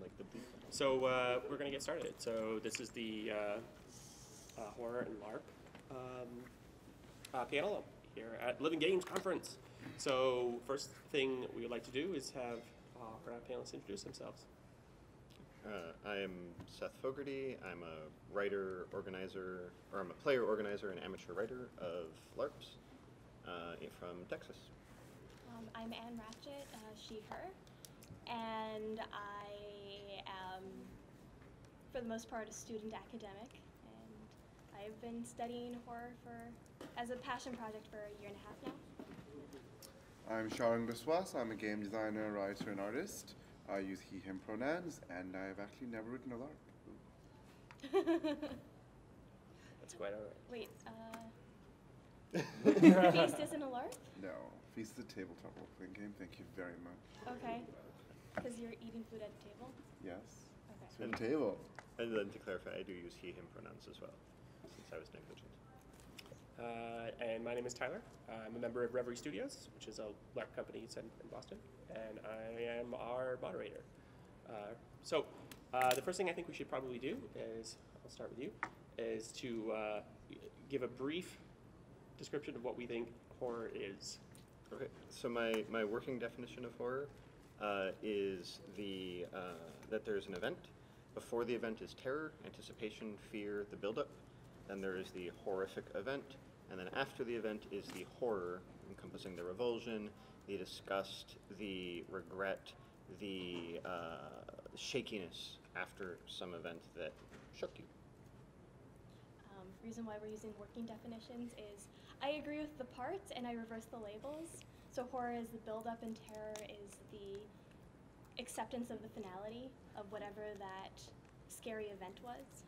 like the beat. So we're going to get started. So this is the horror and LARP panel here at Living Games Conference. So first thing we would like to do is have our panelists introduce themselves. I am Seth Fogarty. I'm a writer, organizer, or I'm a player, organizer, and amateur writer of LARPs from Texas. I'm Ratchat, she, her, and I am, for the most part, a student academic, and I've been studying horror as a passion project for a year and a half now. I'm Sharang Biswas. I'm a game designer, writer, and artist. I use he, him pronouns, and I've actually never written a LARP. That's quite all right. Wait, Feast isn't a LARP? No. Feast is a tabletop role-playing game. Thank you very much. Okay. Because you're eating food at a table? Yes. Okay. At a table. And then to clarify, I do use he, him pronouns as well, since I was negligent. And my name is Tyler. I'm a member of Reverie Studios, which is a LARP company set in Boston, and I am our moderator. So the first thing I think we should probably do is, I'll start with you, is to give a brief description of what we think horror is. Okay, so my working definition of horror is that there's an event. Before the event is terror, anticipation, fear, the buildup. Then there is the horrific event. And then after the event is the horror, encompassing the revulsion, the disgust, the regret, the shakiness after some event that shook you. Reason why we're using working definitions is I agree with the parts and I reverse the labels. So horror is the build-up and terror is the acceptance of the finality of whatever that scary event was.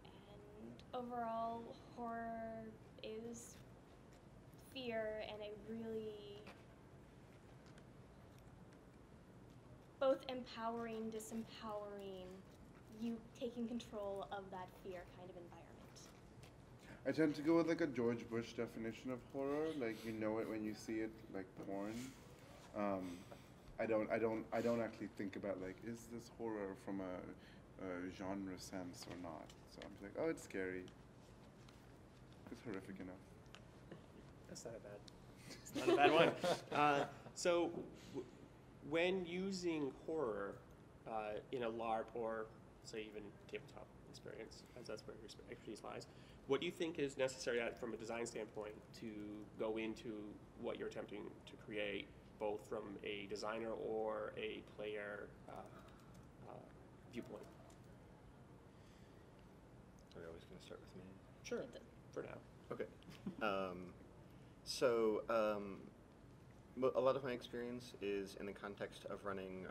And overall, horror is fear and a really both empowering, disempowering, you taking control of that fear kind of environment. I tend to go with like a George Bush definition of horror, like you know it when you see it, like porn. I don't actually think about like, is this horror from a genre sense or not? So I'm just like, oh, it's scary. It's horrific enough. That's not a bad one. So when using horror in a LARP or say even tabletop experience, as that's where your expertise lies, what do you think is necessary from a design standpoint to go into what you're attempting to create, both from a designer or a player viewpoint? Are we always going to start with me? Sure, for now. Okay. A lot of my experience is in the context of running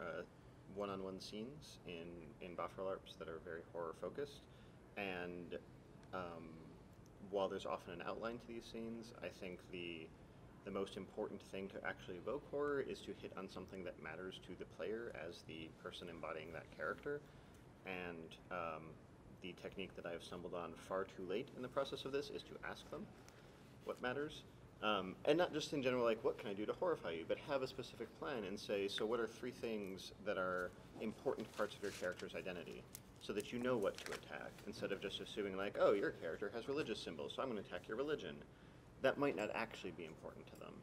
one-on-one scenes in Bafra LARPs that are very horror-focused. And while there's often an outline to these scenes, I think the most important thing to actually evoke horror is to hit on something that matters to the player as the person embodying that character. And the technique that I've stumbled on far too late in the process of this is to ask them what matters. And not just in general, like, what can I do to horrify you, but have a specific plan and say, so what are 3 things that are important parts of your character's identity, so that you know what to attack, instead of just assuming, like, oh, your character has religious symbols, so I'm going to attack your religion. That might not actually be important to them.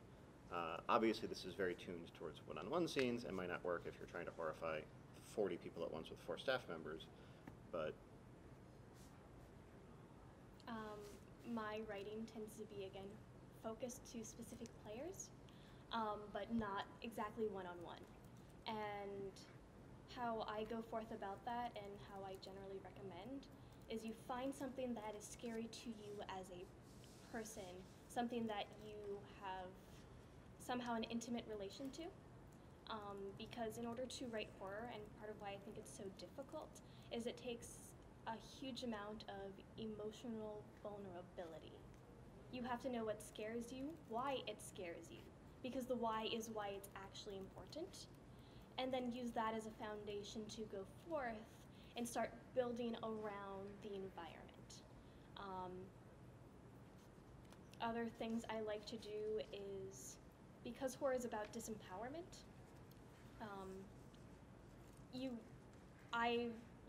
Obviously, this is very tuned towards one-on-one scenes and might not work if you're trying to horrify 40 people at once with 4 staff members, but... My writing tends to be, again, focused to specific players, but not exactly one-on-one. And how I go forth about that and how I generally recommend is you find something that is scary to you as a person, something that you have somehow an intimate relation to. Because in order to write horror, and part of why I think it's so difficult, is it takes a huge amount of emotional vulnerability. You have to know what scares you, why it scares you, because the why is why it's actually important, and then use that as a foundation to go forth and start building around the environment. Other things I like to do is, because horror is about disempowerment, I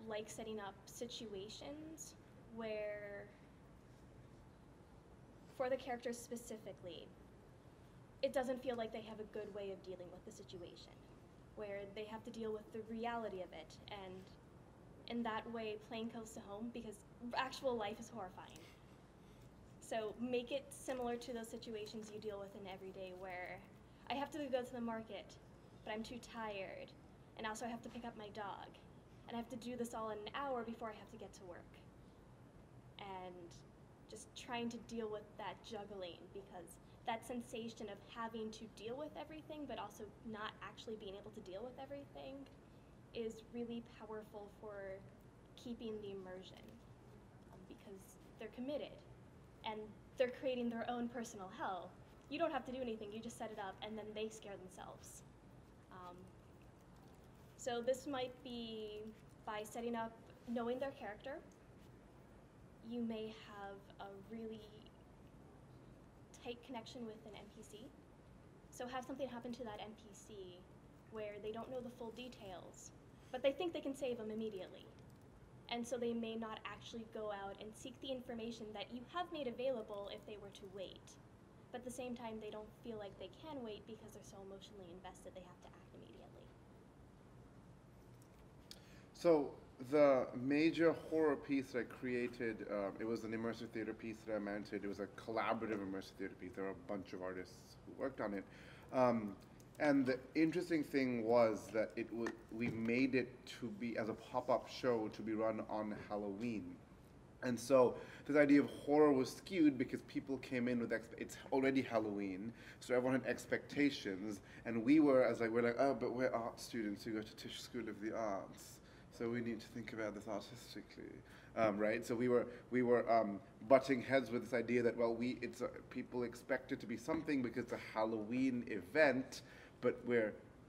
like setting up situations where, for the characters specifically, it doesn't feel like they have a good way of dealing with the situation, where they have to deal with the reality of it, and in that way, playing close to home, because actual life is horrifying. So make it similar to those situations you deal with in everyday, where I have to go to the market, but I'm too tired, and also I have to pick up my dog, and I have to do this all in an hour before I have to get to work. And just trying to deal with that juggling, because that sensation of having to deal with everything but also not actually being able to deal with everything is really powerful for keeping the immersion, because they're committed and they're creating their own personal hell. You don't have to do anything, you just set it up and then they scare themselves. So this might be by setting up, knowing their character. You may have a really tight connection with an NPC. So have something happen to that NPC where they don't know the full details, but they think they can save them immediately. And so they may not actually go out and seek the information that you have made available if they were to wait. But at the same time, they don't feel like they can wait because they're so emotionally invested they have to act immediately. So the major horror piece that I created, it was an immersive theater piece that I mounted. It was a collaborative immersive theater piece. There were a bunch of artists who worked on it. And the interesting thing was that we made it to be, as a pop-up show, to be run on Halloween. And so this idea of horror was skewed because people came in with, it's already Halloween, so everyone had expectations. And we're like, oh, but we're art students who go to Tisch School of the Arts, so we need to think about this artistically, right? So we were butting heads with this idea that, well, people expect it to be something because it's a Halloween event, but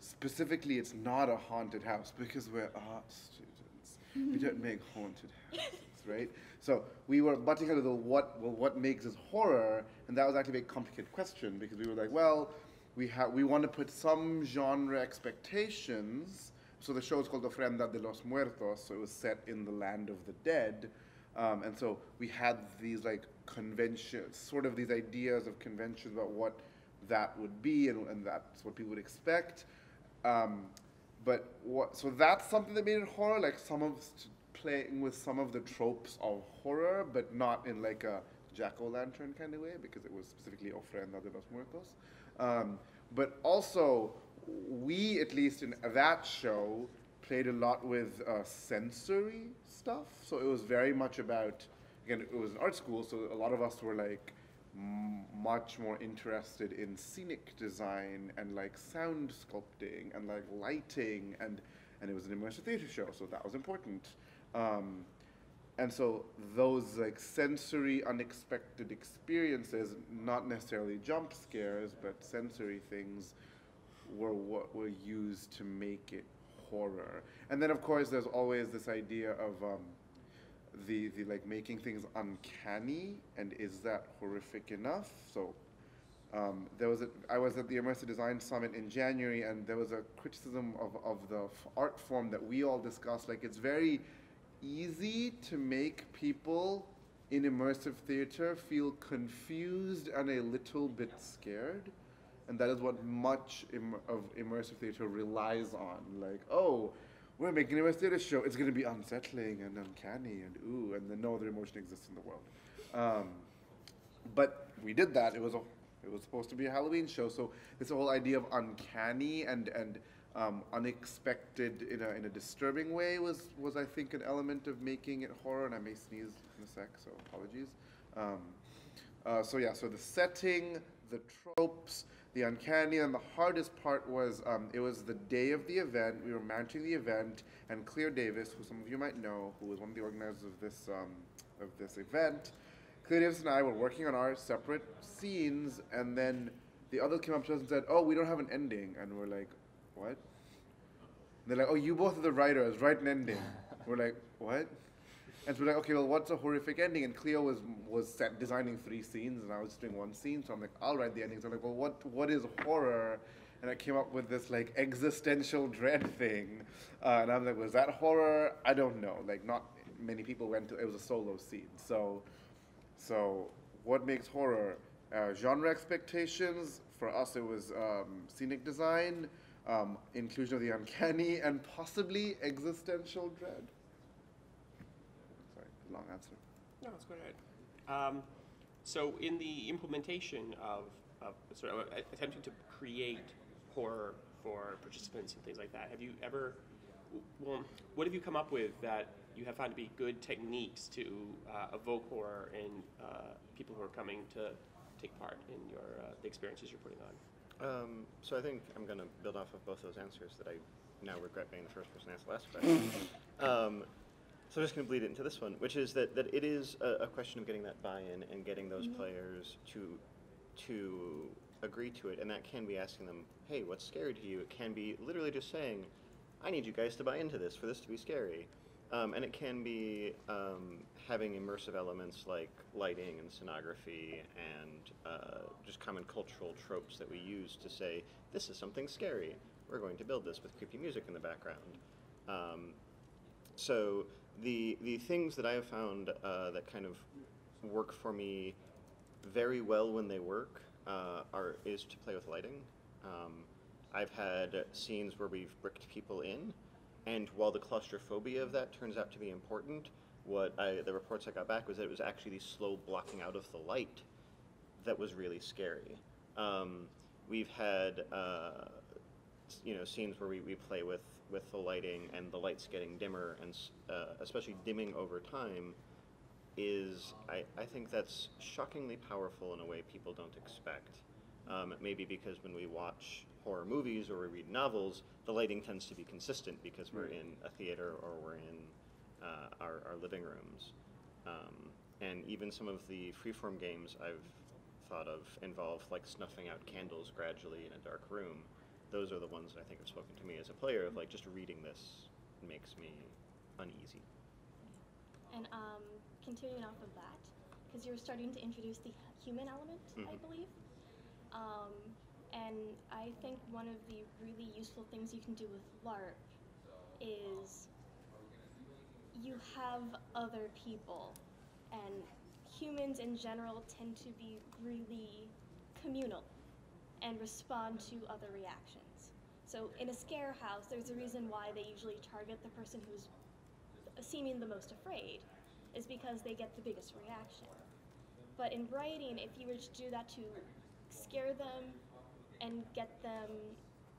specifically it's not a haunted house because we're art students. We don't make haunted houses, right? So we were butting heads with what makes this horror, and that was actually a very complicated question because we were like, well, we want to put some genre expectations. So the show is called Ofrenda de los Muertos, so it was set in the land of the dead. And so we had these like conventions, sort of these ideas of conventions about what that would be, and that's what people would expect. So that's something that made it horror, like playing with some of the tropes of horror, but not in like a jack-o'-lantern kind of way, because it was specifically Ofrenda de los Muertos. But also, we, at least in that show, played a lot with sensory stuff. So it was very much about, again, it was an art school, so a lot of us were like much more interested in scenic design and like sound sculpting and like lighting, and it was an immersive theater show, so that was important. And so those like sensory, unexpected experiences, not necessarily jump scares, but sensory things, were what were used to make it horror. And then of course there's always this idea of the like making things uncanny, and is that horrific enough? So I was at the Immersive Design Summit in January, and there was a criticism of the art form that we all discussed. Like, it's very easy to make people in immersive theater feel confused and a little bit scared. And that is what much of immersive theater relies on. Like, oh, we're making an immersive theater show. It's going to be unsettling and uncanny and ooh, and then no other emotion exists in the world. But we did that. It was supposed to be a Halloween show. So this whole idea of uncanny and unexpected in a disturbing way was I think an element of making it horror. And I may sneeze in a sec, so apologies. So the setting, the tropes, the uncanny, and the hardest part was it was the day of the event. We were mounting the event, and Cleo Davis, who some of you might know, who was one of the organizers of this event, Cleo Davis and I were working on our separate scenes, and then the others came up to us and said, "Oh, we don't have an ending," and we're like, "What?" And they're like, "Oh, you both are the writers. Write an ending." We're like, "What?" And so we're like, okay, well, what's a horrific ending? And Cleo was designing 3 scenes, and I was just doing 1 scene. So I'm like, I'll write the ending. So I'm like, well, what is horror? and I came up with this like existential dread thing, and I'm like, was that horror? I don't know. Like, not many people went to. It was a solo scene, so what makes horror? Genre expectations. For us, it was scenic design, inclusion of the uncanny, and possibly existential dread. Sorry, long answer. No, let's go ahead. So in the implementation of sort of attempting to create horror for participants and things like that, have you ever, well, what have you come up with that you have found to be good techniques to evoke horror in people who are coming to take part in your the experiences you're putting on? So I think I'm going to build off of both those answers that I now regret being the first person to answer the last question. So I'm just going to bleed it into this one, which is that it is a question of getting that buy-in and getting those players to agree to it, and that can be asking them, hey, what's scary to you? It can be literally just saying, I need you guys to buy into this for this to be scary. And it can be having immersive elements like lighting and scenography and just common cultural tropes that we use to say, this is something scary. We're going to build this with creepy music in the background. So the things that I have found that kind of work for me very well when they work is to play with lighting. I've had scenes where we've bricked people in, and while the claustrophobia of that turns out to be important, the reports I got back was that it was actually the slow blocking out of the light that was really scary. We've had scenes where we play with the lighting and the lights getting dimmer, and especially dimming over time is, I think that's shockingly powerful in a way people don't expect. Maybe because when we watch horror movies or we read novels, the lighting tends to be consistent because we're in a theater or we're in our living rooms. And even some of the freeform games I've thought of involve like snuffing out candles gradually in a dark room. Those are the ones that I think have spoken to me as a player of like, just reading this makes me uneasy. And continuing off of that, because you're starting to introduce the human element, I believe. And I think one of the really useful things you can do with LARP is you have other people, and humans in general tend to be really communal and respond to other reactions. So in a scare house, there's a reason why they usually target the person who's seeming the most afraid, is because they get the biggest reaction. But in writing, if you were to do that to scare them and get them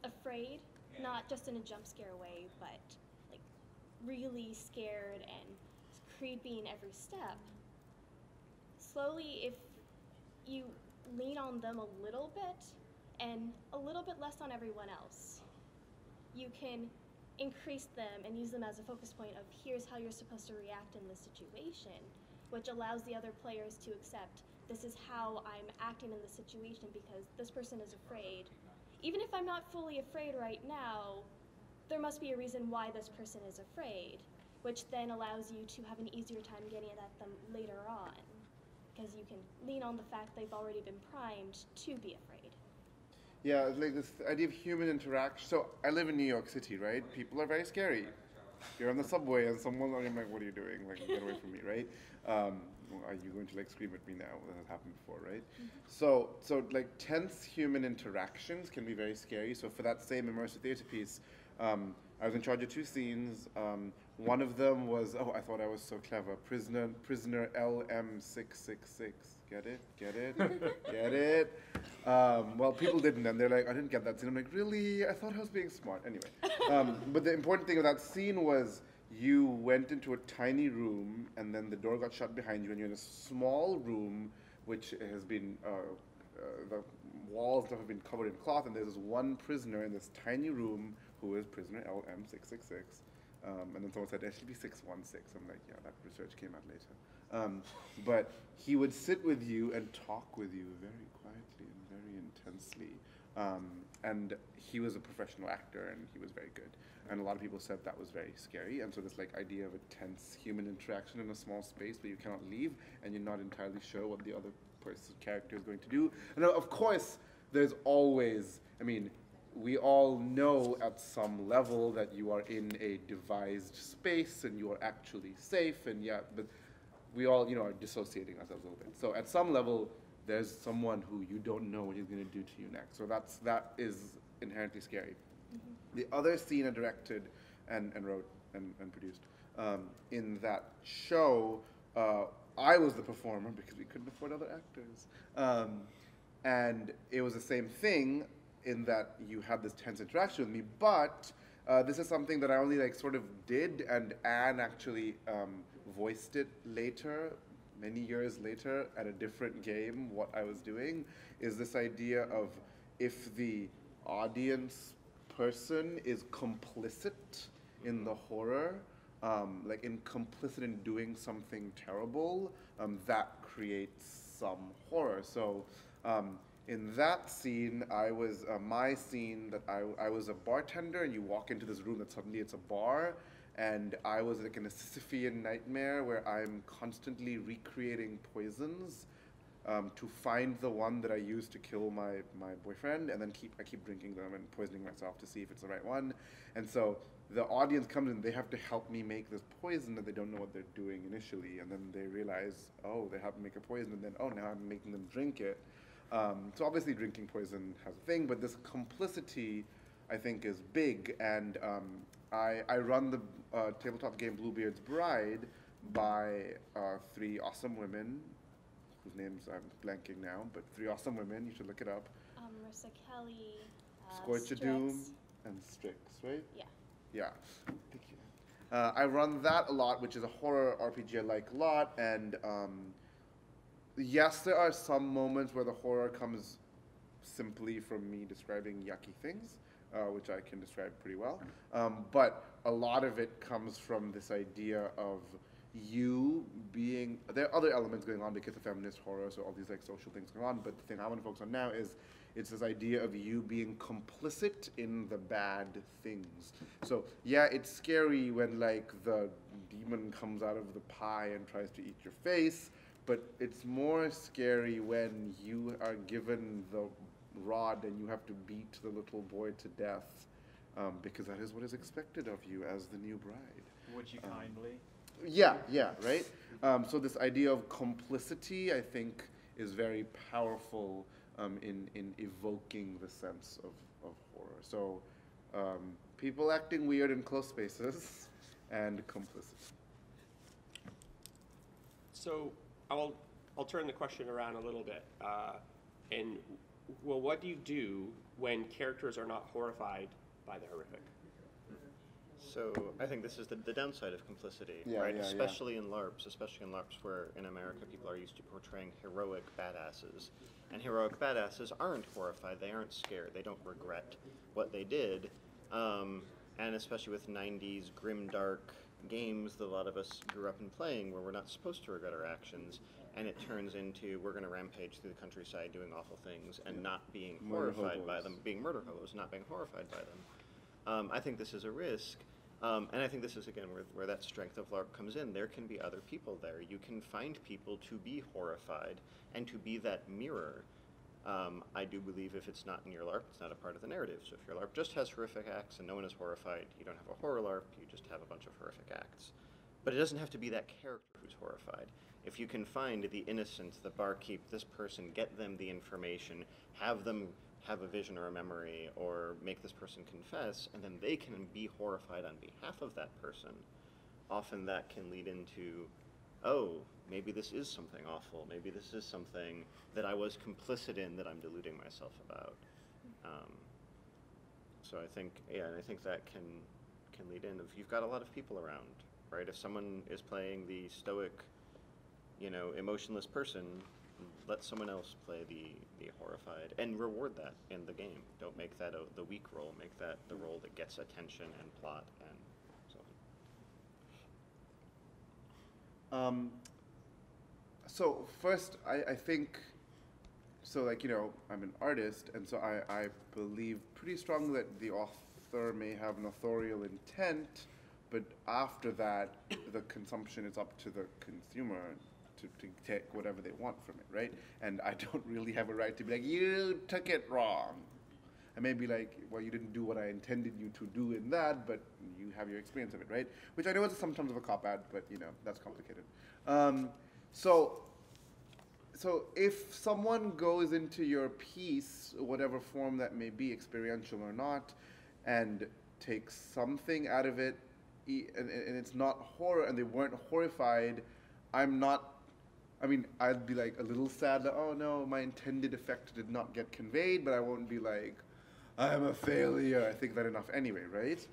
afraid, not just in a jump scare way, but like really scared and creepy in every step, slowly, if you lean on them a little bit and a little bit less on everyone else, you can increase them and use them as a focus point of here's how you're supposed to react in this situation, which allows the other players to accept this is how I'm acting in the situation because this person is afraid. Even if I'm not fully afraid right now, there must be a reason why this person is afraid, which then allows you to have an easier time getting at them later on, because you can lean on the fact they've already been primed to be afraid. Yeah, like this idea of human interaction. So I live in New York City, right? People are very scary. You're on the subway and someone's like, what are you doing? Like, get away from me, right? Are you going to like scream at me now? That has happened before, right? So like tense human interactions can be very scary. So for that same immersive theater piece, I was in charge of 2 scenes. One of them was, I thought I was so clever. Prisoner LM666. Get it? Get it? Well, people didn't, and they're like, I didn't get that scene. I'm like, really? I thought I was being smart. Anyway, but the important thing of that scene was you went into a tiny room, and then the door got shut behind you, and you're in a small room, which has been, the walls and stuff have been covered in cloth, and there's this one prisoner in this tiny room who is prisoner LM666. And then someone said, it should be 616. I'm like, yeah, that research came out later. But he would sit with you and talk with you very quietly and very intensely. And he was a professional actor, and he was very good. And a lot of people said that was very scary. And so this like idea of a tense human interaction in a small space where you cannot leave, and you're not entirely sure what the other person's character is going to do. And of course, there's always, we all know at some level that you are in a devised space and you are actually safe, and yeah, but we all, are dissociating ourselves a little bit. So at some level, there's someone who you don't know what he's going to do to you next. So that is inherently scary. The other scene I directed and wrote and produced in that show, I was the performer because we couldn't afford other actors. And it was the same thing in that you had this tense interaction with me, but this is something that I only sort of did, and Anne actually voiced it later, many years later, at a different game. What I was doing is this idea of if the audience person is complicit in the horror, complicit in doing something terrible, that creates some horror. So in that scene, I was, my scene that I was a bartender, and you walk into this room that suddenly it's a bar, and I was like in a Sisyphean nightmare where I'm constantly recreating poisons to find the one that I used to kill my boyfriend, and then I keep drinking them and poisoning myself to see if it's the right one. And so the audience comes in, they have to help me make this poison that they don't know what they're doing initially, and then they realize, oh, they have to make a poison, and then, oh, now I'm making them drink it. So obviously drinking poison has a thing, but this complicity, I think, is big, and I run the tabletop game Bluebeard's Bride by 3 awesome women, whose names I'm blanking now, but 3 awesome women, you should look it up. Marissa Kelly, Scorchadoom, and Strix, right? Yeah. Yeah, thank you. I run that a lot, which is a horror RPG I like a lot, and yes, there are some moments where the horror comes simply from me describing yucky things, which I can describe pretty well. But a lot of it comes from this idea of you being, there are other elements going on because of feminist horror, so all these social things going on, but the thing I want to focus on now is it's this idea of you being complicit in the bad things. So yeah, it's scary when the demon comes out of the pie and tries to eat your face, but it's more scary when you are given the rod and you have to beat the little boy to death, because that is what is expected of you as the new bride. Would you kindly? Yeah, right? So this idea of complicity, I think, is very powerful in evoking the sense of horror. So people acting weird in close spaces and complicity. So I'll turn the question around a little bit. What do you do when characters are not horrified by the horrific? So I think this is the downside of complicity, Yeah, right? yeah, especially in LARPs, where in America people are used to portraying heroic badasses. And heroic badasses aren't horrified, they aren't scared, they don't regret what they did. And especially with 90s grim, dark games that a lot of us grew up in playing where we're not supposed to regret our actions, and it turns into we're going to rampage through the countryside doing awful things and not being horrified by them, being murder hobos, not being horrified by them. I think this is a risk. And I think this is, again, where that strength of LARP comes in. There can be other people there. You can find people to be horrified and to be that mirror. I do believe if it's not in your LARP, it's not a part of the narrative. So if your LARP just has horrific acts and no one is horrified, you don't have a horror LARP, you just have a bunch of horrific acts. But it doesn't have to be that character who's horrified. If you can find the innocent, the barkeep, this person, get them the information, have them have a vision or a memory, or make this person confess, and then they can be horrified on behalf of that person, often that can lead into, oh, maybe this is something awful, maybe this is something that I was complicit in that I'm deluding myself about. So I think, yeah, and I think that can lead in, if you've got a lot of people around, right? If someone is playing the stoic, emotionless person, let someone else play the horrified, and reward that in the game. Don't make that the weak role. Make that the role that gets attention and plot and so on. So first, I think, so I'm an artist, and so I believe pretty strongly that the author may have an authorial intent, but after that, the consumption is up to the consumer to take whatever they want from it, right? And I don't really have a right to be like, you took it wrong. I may be like, well, you didn't do what I intended you to do in that, but you have your experience of it, right? Which I know is sometimes of a cop-out, but that's complicated. So if someone goes into your piece, whatever form that may be, experiential or not, and takes something out of it, and it's not horror, and they weren't horrified, I'd be like a little sad, like, oh no, my intended effect did not get conveyed, but I won't be like, I'm a failure. I think that enough anyway, right?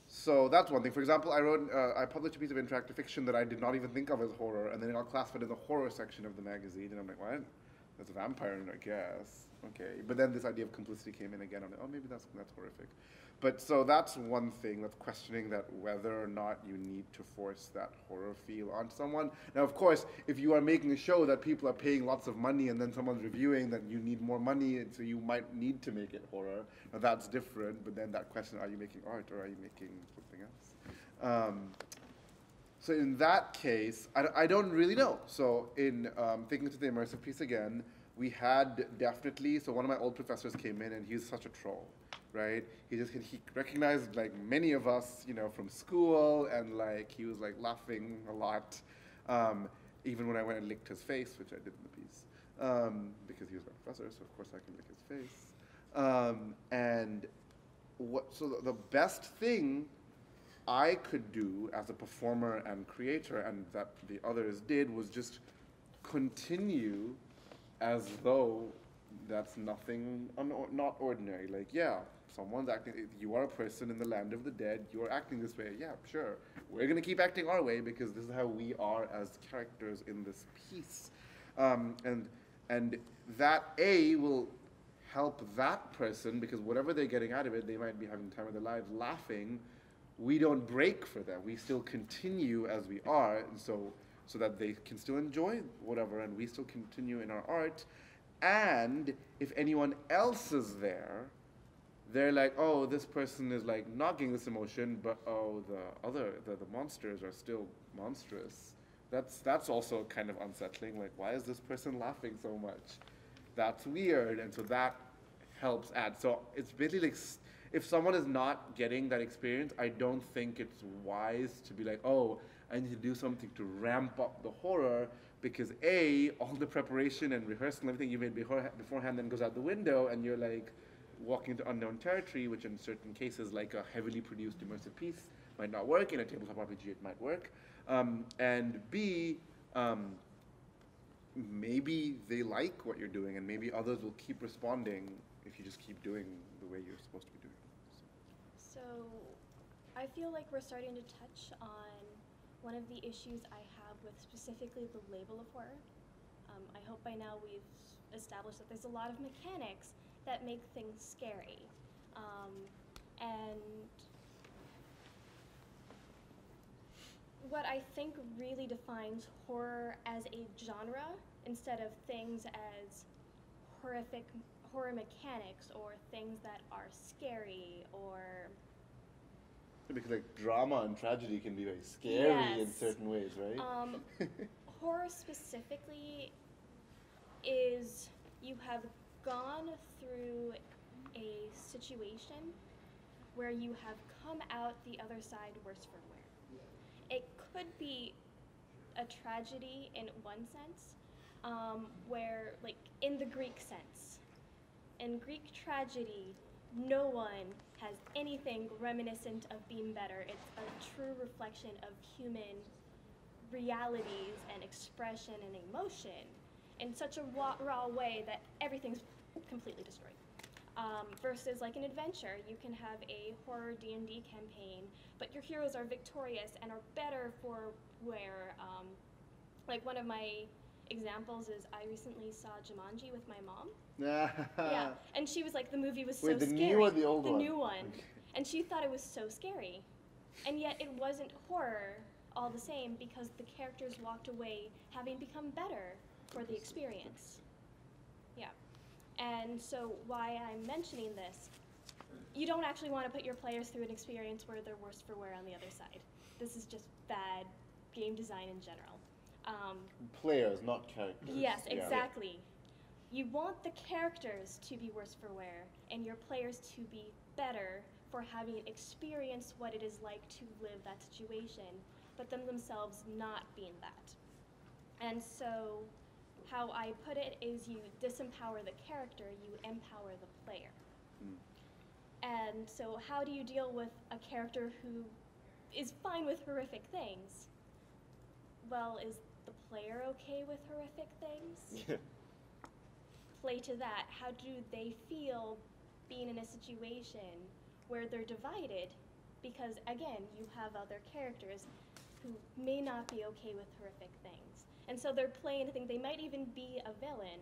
So that's one thing. For example, I published a piece of interactive fiction that I did not even think of as horror, and then it got classified in the horror section of the magazine, and I'm like, what? There's a vampire in it, I guess. Okay. But then this idea of complicity came in again. I'm like, oh, maybe that's horrific. But so that's one thing, that's questioning that whether or not you need to force that horror feel onto someone. Now, of course, if you are making a show that people are paying lots of money and then someone's reviewing that you need more money, and so you might need to make it horror. Now, that's different, but then that question, are you making art or are you making something else? So in that case, I don't really know. So in thinking to the immersive piece again, we had definitely, so one of my old professors came in and he was such a troll. Right? He recognized like many of us, from school, and like he was like laughing a lot, even when I went and licked his face, which I did in the piece, because he was my professor, so of course I can lick his face. So the best thing I could do as a performer and creator, and that the others did, was just continue as though that's nothing not ordinary. Like, yeah, someone's acting, you are a person in the land of the dead, you're acting this way, yeah, sure. We're gonna keep acting our way because this is how we are as characters in this piece. And that will help that person, because whatever they're getting out of it, they might be having the time of their lives laughing. We don't break for them. We still continue as we are, and so that they can still enjoy whatever, and we still continue in our art. And if anyone else is there, they're like, oh, this person is like not getting this emotion, but oh, the monsters are still monstrous. That's also kind of unsettling. Like, why is this person laughing so much? That's weird, and so that helps add. So it's basically like, if someone is not getting that experience, I don't think it's wise to be like, oh, I need to do something to ramp up the horror, because all the preparation and rehearsal and everything you made beforehand then goes out the window, and you're like walking into unknown territory, which in certain cases, like a heavily produced immersive piece, might not work. In a tabletop RPG, it might work. And B, maybe they like what you're doing, and maybe others will keep responding if you just keep doing the way you're supposed to be doing. So I feel like we're starting to touch on one of the issues I have with specifically the label of horror. I hope by now we've established that there's a lot of mechanics that make things scary. And what I think really defines horror as a genre, instead of things as horror mechanics or things that are scary or... Because like drama and tragedy can be very scary in certain ways, right? Horror specifically is you have gone through a situation where you have come out the other side worse for wear. It could be a tragedy in one sense, where, like, in the Greek sense, in Greek tragedy, no one has anything reminiscent of being better. It's a true reflection of human realities and expression and emotion in such a raw way that everything's completely destroyed. Versus like an adventure, you can have a horror D&D campaign, but your heroes are victorious and are better for wear. Like one of my examples is I recently saw Jumanji with my mom. Yeah, and she was like, the movie was so scary. Wait, the new or the old one? The new one. Okay. And she thought it was so scary. And yet it wasn't horror all the same, because the characters walked away having become better for the experience. Yeah. And so why I'm mentioning this, you don't actually want to put your players through an experience where they're worse for wear on the other side. This is just bad game design in general. Players, not characters. Yes, exactly. You want the characters to be worse for wear, and your players to be better for having experienced what it is like to live that situation, but them themselves not being that. And so how I put it is you disempower the character, you empower the player. And so how do you deal with a character who is fine with horrific things? Well, is the player okay with horrific things? Yeah. Play to that. How do they feel being in a situation where they're divided? Because again, you have other characters who may not be okay with horrific things. And so they're playing a thing, they might even be a villain.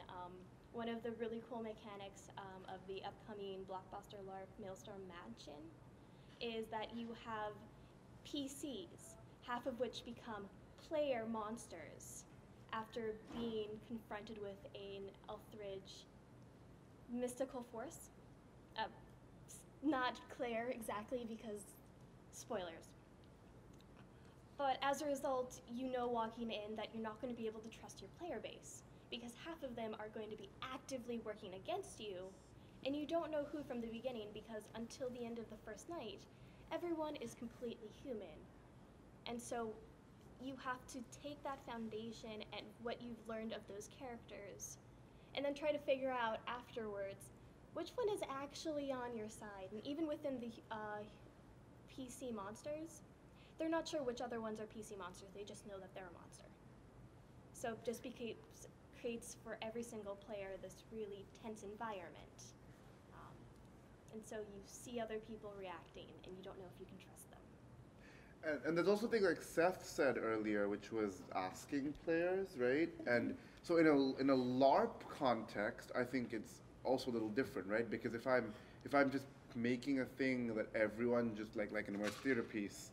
One of the really cool mechanics of the upcoming blockbuster LARP Maelstrom Mansion is that you have PCs, half of which become player monsters after being confronted with an Elthridge mystical force. Not clear exactly because spoilers. But as a result, you know walking in that you're not going to be able to trust your player base because half of them are going to be actively working against you, and you don't know who from the beginning because until the end of the first night, everyone is completely human. And so you have to take that foundation and what you've learned of those characters and then try to figure out afterwards which one is actually on your side. And even within the PC monsters, they're not sure which other ones are PC monsters, they just know that they're a monster. So just creates for every single player this really tense environment. And so you see other people reacting and you don't know if you can trust them. And there's also things like Seth said earlier, which was asking players, right? And so in a LARP context, I think it's also a little different, right? Because if I'm just making a thing that everyone just like an immersive theater piece,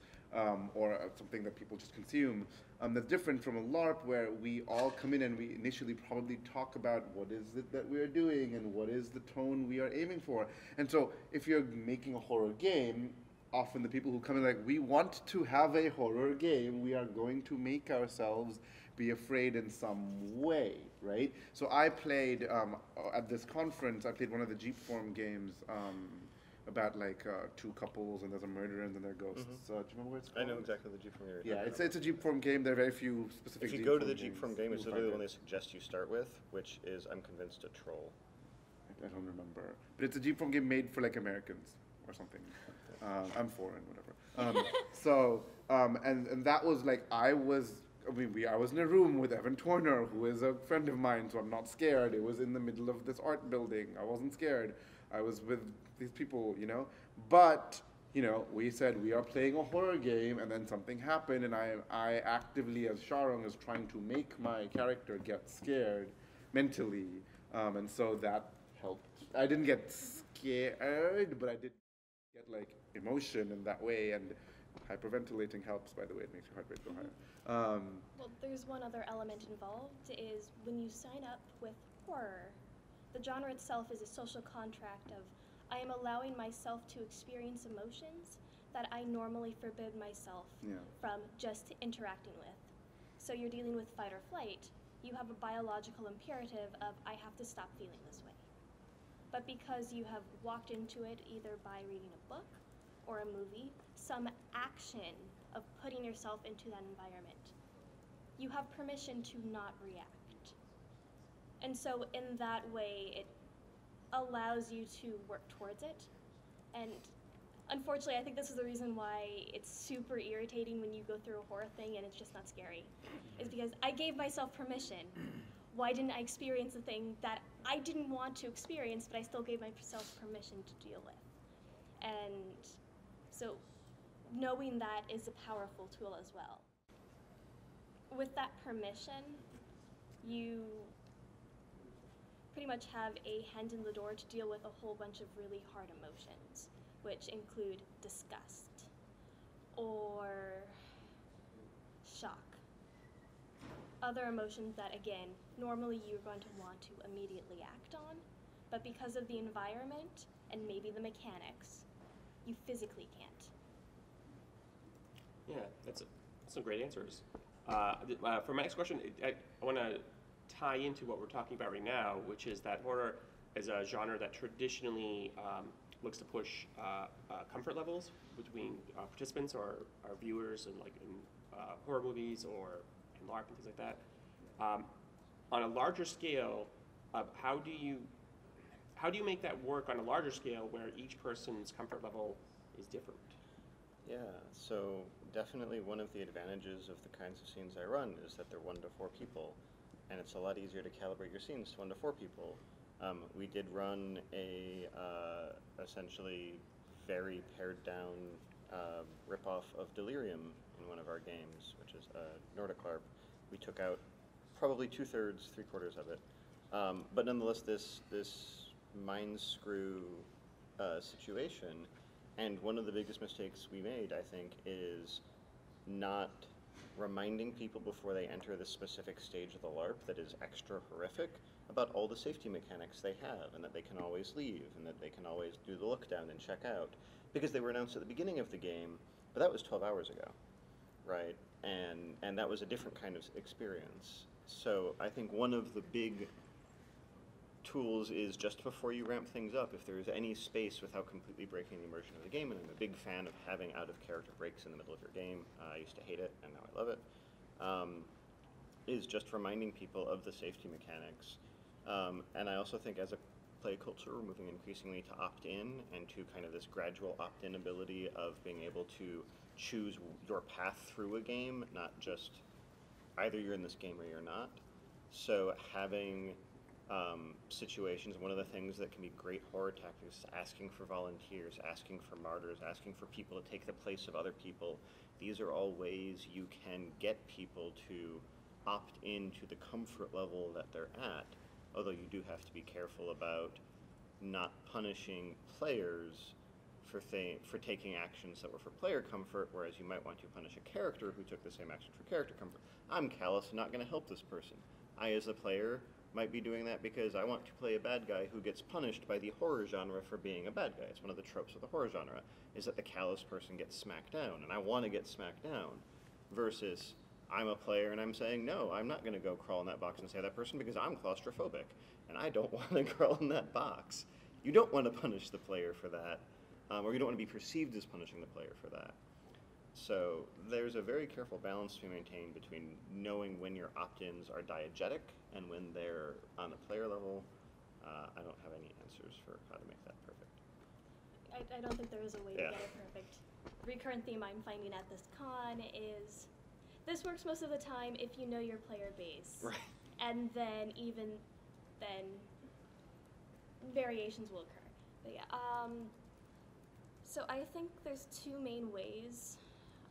or something that people just consume, that's different from a LARP where we all come in and we initially probably talk about what is it that we're doing and what is the tone we are aiming for. And so if you're making a horror game, often the people who come in like, we want to have a horror game, we are going to make ourselves be afraid in some way, right? So I played, at this conference, I played one of the Jeep Form games, about like two couples and there's a murder and then there are ghosts. Do you remember what it's called? I know exactly the Jeep Form game. Yeah, it's a Jeep Form game. There are very few specific. If you go to the Jeep Form game, it's literally the one they suggest you start with, which is, I'm convinced, a troll. I don't remember, but it's a Jeep Form game made for like Americans or something. I'm foreign, whatever. And that was like I was in a room with Evan Turner, who is a friend of mine, so I'm not scared. It was in the middle of this art building. I wasn't scared. I was with these people, But, we said we are playing a horror game, and then something happened, and I actively, as Sharang, is trying to make my character get scared mentally, and so that helped. I didn't get scared, but I did get like emotion in that way, and hyperventilating helps, by the way. It makes your heart rate go higher. Well, there's one other element involved, is when you sign up with horror, the genre itself is a social contract of, I am allowing myself to experience emotions that I normally forbid myself from just interacting with. So you're dealing with fight or flight. You have a biological imperative of, I have to stop feeling this way. But because you have walked into it either by reading a book or a movie, some action of putting yourself into that environment, you have permission to not react. And so in that way, it allows you to work towards it. And unfortunately, I think this is the reason why it's super irritating when you go through a horror thing and it's just not scary, is because I gave myself permission. Why didn't I experience a thing that I didn't want to experience, but I still gave myself permission to deal with? And so knowing that is a powerful tool as well. With that permission, you pretty much have a hand in the door to deal with a whole bunch of really hard emotions, which include disgust or shock. Other emotions that, again, normally you're going to want to immediately act on, but because of the environment and maybe the mechanics, you physically can't. Yeah, that's some great answers. For my next question, I want to tie into what we're talking about right now, which is that horror is a genre that traditionally looks to push comfort levels between participants or viewers, and like in horror movies or in LARP and things like that. On a larger scale, how do you make that work on a larger scale where each person's comfort level is different? Yeah, so definitely one of the advantages of the kinds of scenes I run is that they're 1 to 4 people, and it's a lot easier to calibrate your scenes to 1 to 4 people. We did run a essentially very pared down ripoff of Delirium in one of our games, which is Nordic LARP. We took out probably 2/3, 3/4 of it, but nonetheless, this mind screw situation. And one of the biggest mistakes we made, I think, is not reminding people before they enter this specific stage of the LARP that is extra horrific about all the safety mechanics they have, and that they can always leave, and that they can always do the look down and check out. Because they were announced at the beginning of the game, but that was 12 hours ago, right? And that was a different kind of experience. So I think one of the big tools is just before you ramp things up, if there's any space without completely breaking the immersion of the game, and I'm a big fan of having out-of-character breaks in the middle of your game. I used to hate it, and now I love it. Is just reminding people of the safety mechanics. And I also think as a play culture, we're moving increasingly to opt-in and to kind of this gradual opt-in ability of being able to choose your path through a game, not just either you're in this game or you're not. So having situations, one of the things that can be great horror tactics is asking for volunteers, asking for martyrs, asking for people to take the place of other people. These are all ways you can get people to opt into the comfort level that they're at, although you do have to be careful about not punishing players for taking actions that were for player comfort, whereas you might want to punish a character who took the same action for character comfort. I'm callous and not going to help this person. I, as a player, might be doing that because I want to play a bad guy who gets punished by the horror genre for being a bad guy. It's one of the tropes of the horror genre, is that the callous person gets smacked down, and I want to get smacked down, versus I'm a player and I'm saying, no, I'm not going to go crawl in that box and save that person because I'm claustrophobic, and I don't want to crawl in that box. You don't want to punish the player for that, or you don't want to be perceived as punishing the player for that. So there's a very careful balance to be maintained between knowing when your opt-ins are diegetic and when they're on the player level. I don't have any answers for how to make that perfect. I don't think there is a way to get it perfect. Recurrent theme I'm finding at this con is, this works most of the time if you know your player base. Right. And then variations will occur. But yeah, so I think there's 2 main ways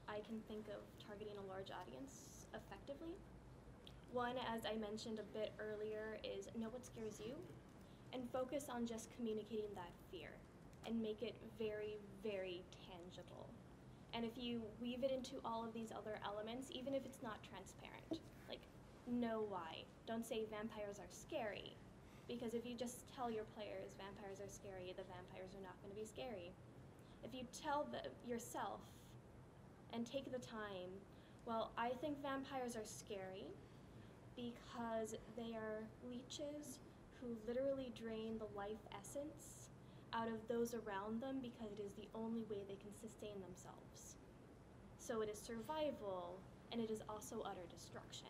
I can think of targeting a large audience effectively. One, as I mentioned a bit earlier, is know what scares you and focus on just communicating that fear and make it very, very tangible. And if you weave it into all of these other elements, even if it's not transparent, like know why. Don't say vampires are scary, because if you just tell your players vampires are scary, the vampires are not going to be scary. If you tell yourself and take the time, well, I think vampires are scary because they are leeches who literally drain the life essence out of those around them because it is the only way they can sustain themselves. So it is survival, and it is also utter destruction.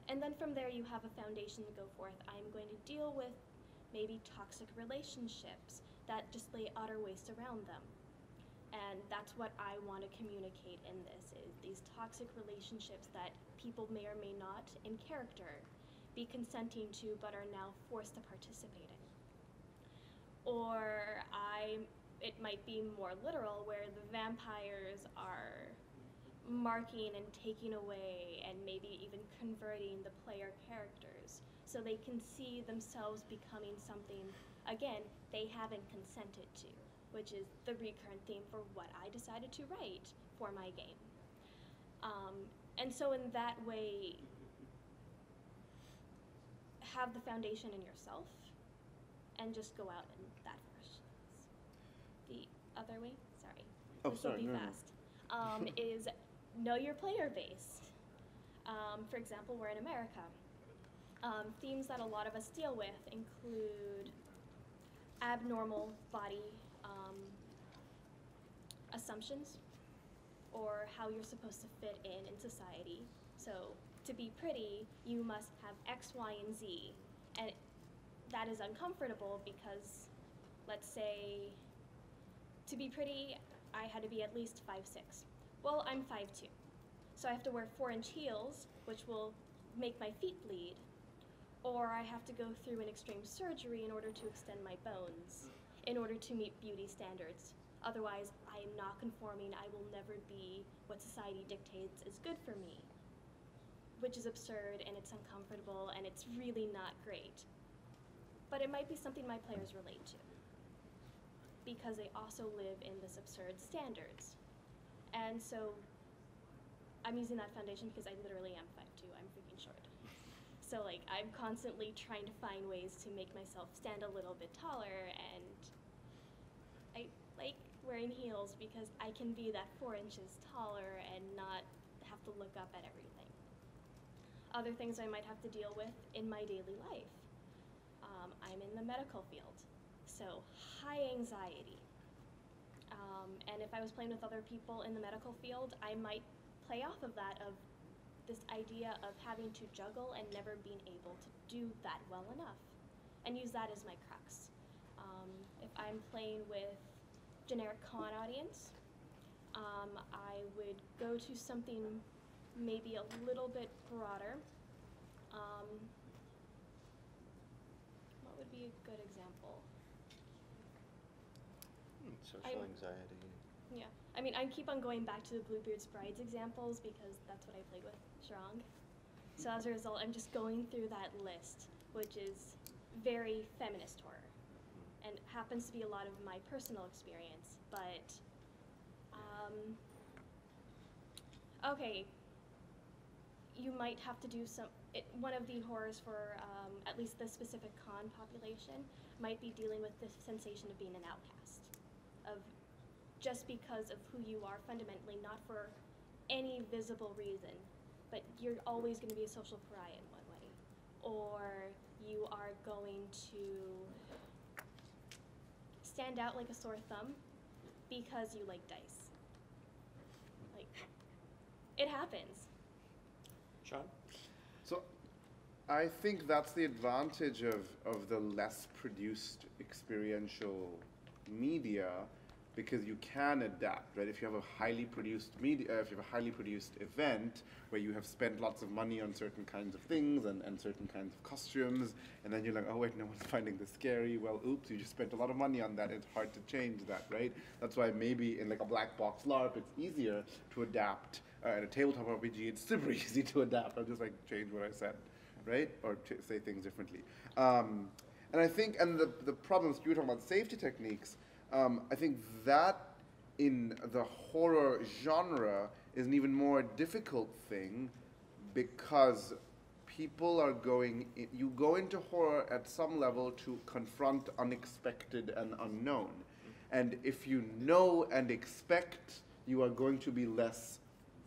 And then from there you have a foundation to go forth. I'm going to deal with maybe toxic relationships that display utter waste around them. And that's what I want to communicate in this, is these toxic relationships that people may or may not, in character, be consenting to but are now forced to participate in. Or it might be more literal, where the vampires are marking and taking away and maybe even converting the player characters so they can see themselves becoming something, again, they haven't consented to, which is the recurrent theme for what I decided to write for my game. And so in that way, have the foundation in yourself and just go out in that direction. The other way, sorry, this will be fast, is know your player base. For example, we're in America. Themes that a lot of us deal with include abnormal body assumptions, or how you're supposed to fit in society. So to be pretty, you must have X, Y, and Z. And that is uncomfortable because, let's say, to be pretty, I had to be at least 5'6". Well, I'm 5'2". So I have to wear 4-inch heels, which will make my feet bleed. Or I have to go through an extreme surgery in order to extend my bones, in order to meet beauty standards. Otherwise, I am not conforming. I will never be what society dictates is good for me, which is absurd, and it's uncomfortable, and it's really not great. But it might be something my players relate to, because they also live in this absurd standards. And so I'm using that foundation because I literally am 5'2". I'm freaking short. So like I'm constantly trying to find ways to make myself stand a little bit taller, and I like wearing heels because I can be that 4 inches taller and not have to look up at everything. Other things I might have to deal with in my daily life. I'm in the medical field, so high anxiety. And if I was playing with other people in the medical field, I might play off of that, of this idea of having to juggle and never being able to do that well enough, and use that as my crux. If I'm playing with generic con audience, I would go to something maybe a little bit broader. What would be a good example? Social anxiety. Yeah, I mean, I keep on going back to the Bluebeard's Brides examples because that's what I played with Sharang. So as a result, I'm just going through that list, which is very feminist horror, and happens to be a lot of my personal experience, but, okay, you might have to do one of the horrors for at least the specific con population might be dealing with the sensation of being an outcast, of just because of who you are fundamentally, not for any visible reason, but you're always going to be a social pariah in one way, or you are going to stand out like a sore thumb because you like dice. Like, it happens. Sean? So I think that's the advantage of the less produced experiential media, because you can adapt, right? If you have a highly produced media, if you have a highly produced event where you have spent lots of money on certain kinds of things and certain kinds of costumes, and then you're like, oh wait, no one's finding this scary. Well, oops, you just spent a lot of money on that. It's hard to change that, right? That's why maybe in like a black box LARP, it's easier to adapt. In a tabletop RPG, it's super easy to adapt. I'll just like change what I said, right? Or say things differently. And I think, and the problems, you were talking about safety techniques, I think that in the horror genre is an even more difficult thing, because people are you go into horror at some level to confront unexpected and unknown. And if you know and expect, you are going to be less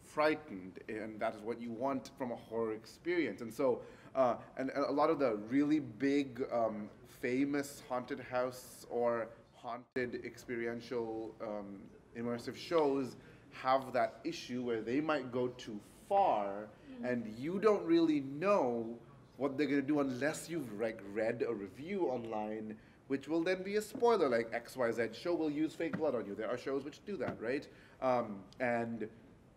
frightened, and that is what you want from a horror experience. And so, and a lot of the really big, famous haunted house or haunted experiential immersive shows have that issue where they might go too far, and you don't really know what they're going to do unless you've read a review online, which will then be a spoiler, like XYZ show will use fake blood on you. There are shows which do that, right? And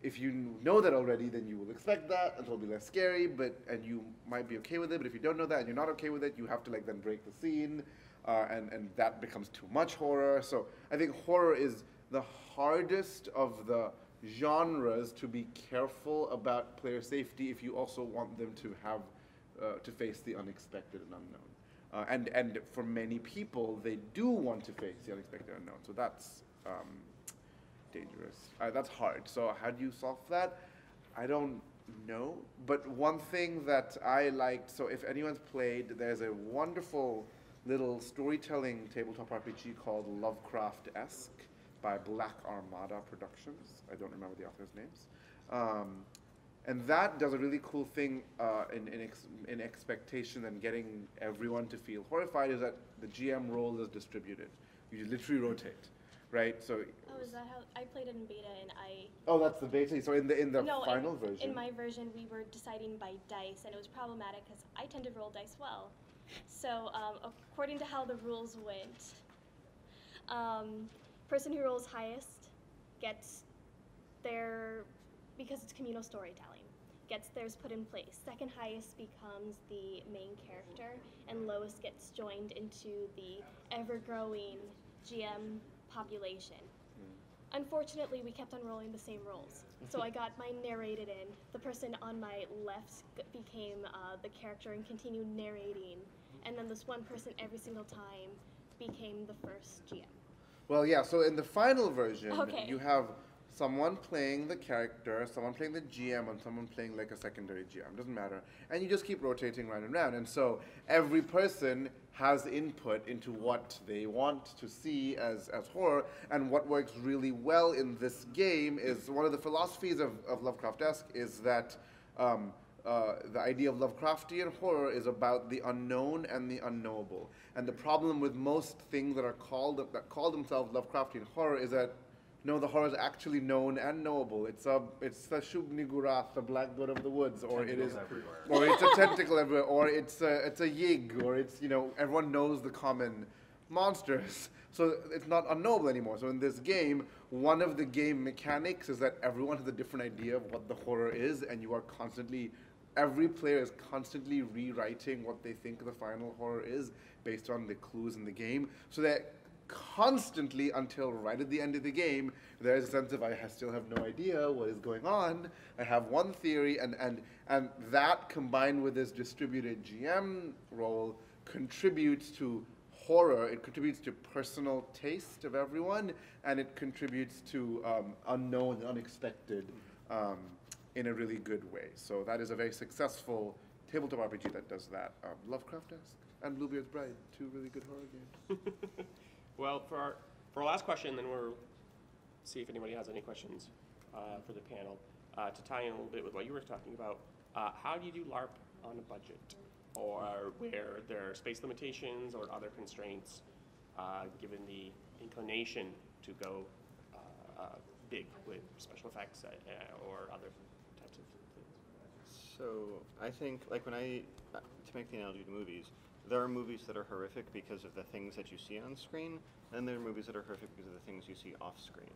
if you know that already, then you will expect that, and it'll be less scary, and you might be okay with it. But if you don't know that and you're not okay with it, you have to like then break the scene, and that becomes too much horror. So I think horror is the hardest of the genres to be careful about player safety if you also want them to have to face the unexpected and unknown. And for many people, they do want to face the unexpected and unknown. So that's dangerous. That's hard. So how do you solve that? I don't know. But one thing that I liked, so if anyone's played, there's a wonderful little storytelling tabletop RPG called Lovecraft-esque by Black Armada Productions. I don't remember the author's names. And that does a really cool thing in expectation and getting everyone to feel horrified, is that the GM role is distributed. You literally rotate, right? So. Oh, is that how I played it in beta and I? Oh, that's the beta. So in the No, final version. in my version, we were deciding by dice, and it was problematic because I tend to roll dice well. So according to how the rules went, person who rolls highest gets their, because it's communal storytelling, gets theirs put in place. Second highest becomes the main character, and lowest gets joined into the ever-growing GM population. Unfortunately, we kept on rolling the same roles. So I got mine narrated in. The person on my left became the character and continued narrating. And then this one person every single time became the first GM. Well, yeah, so in the final version, Okay. you have someone playing the character, someone playing the GM, and someone playing like a secondary GM. Doesn't matter. And you just keep rotating round and round. And so every person has input into what they want to see as horror. And what works really well in this game is, one of the philosophies of Lovecraft-esque is that the idea of Lovecraftian horror is about the unknown and the unknowable. And the problem with most things that call themselves Lovecraftian horror is that no, the horror is actually known and knowable. It's the Shub-Niggurath, the Black God of the Woods, or Tentacles it is, everywhere. or it's a tentacle everywhere, or it's a yig, or it's, everyone knows the common monsters. So it's not unknowable anymore. So in this game, one of the game mechanics is that everyone has a different idea of what the horror is, and every player is constantly rewriting what they think the final horror is based on the clues in the game. So that constantly, until right at the end of the game, there's a sense of I still have no idea what is going on. I have one theory, and that combined with this distributed GM role contributes to horror. It contributes to personal taste of everyone, and it contributes to unknown, unexpected in a really good way. So that is a very successful tabletop RPG that does that. Lovecraft-esque and Bluebeard's Bride, two really good horror games. Well, for our last question, then we'll see if anybody has any questions for the panel. To tie in a little bit with what you were talking about, how do you do LARP on a budget? Or where there are space limitations or other constraints, given the inclination to go big with special effects or other types of things? So I think, like to make the analogy to movies, there are movies that are horrific because of the things that you see on screen, and there are movies that are horrific because of the things you see off screen,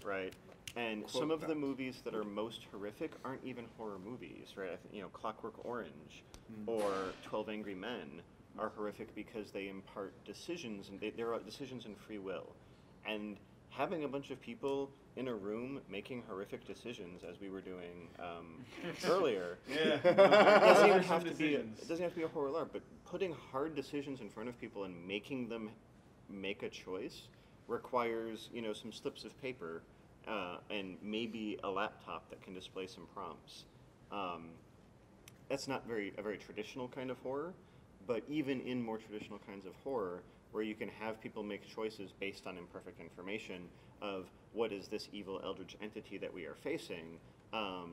right? And some of the movies that are most horrific aren't even horror movies, right? I think, Clockwork Orange or 12 Angry Men are horrific because they impart decisions, and there are decisions and free will. And having a bunch of people in a room making horrific decisions, as we were doing earlier, Yeah. it doesn't even have to be a horror LARP, but putting hard decisions in front of people and making them make a choice requires, some slips of paper and maybe a laptop that can display some prompts. That's not a very traditional kind of horror, but even in more traditional kinds of horror, where you can have people make choices based on imperfect information of what is this evil eldritch entity that we are facing, Oh,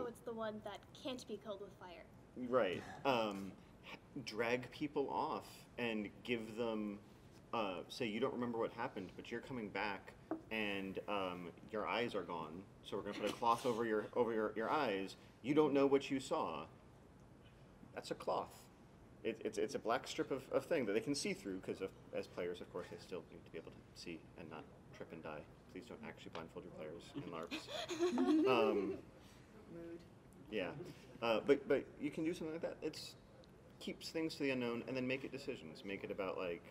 it's the one that can't be killed with fire. Right. Drag people off and give them, say you don't remember what happened, but you're coming back and your eyes are gone, so we're going to put a cloth over your eyes. You don't know what you saw. That's a cloth. It's a black strip of thing that they can see through, because as players, of course, they still need to be able to see and not trip and die. Please don't actually blindfold your players in LARPs. Mood. Yeah, but you can do something like that. It keeps things to the unknown, and then make it decisions. Make it about, like,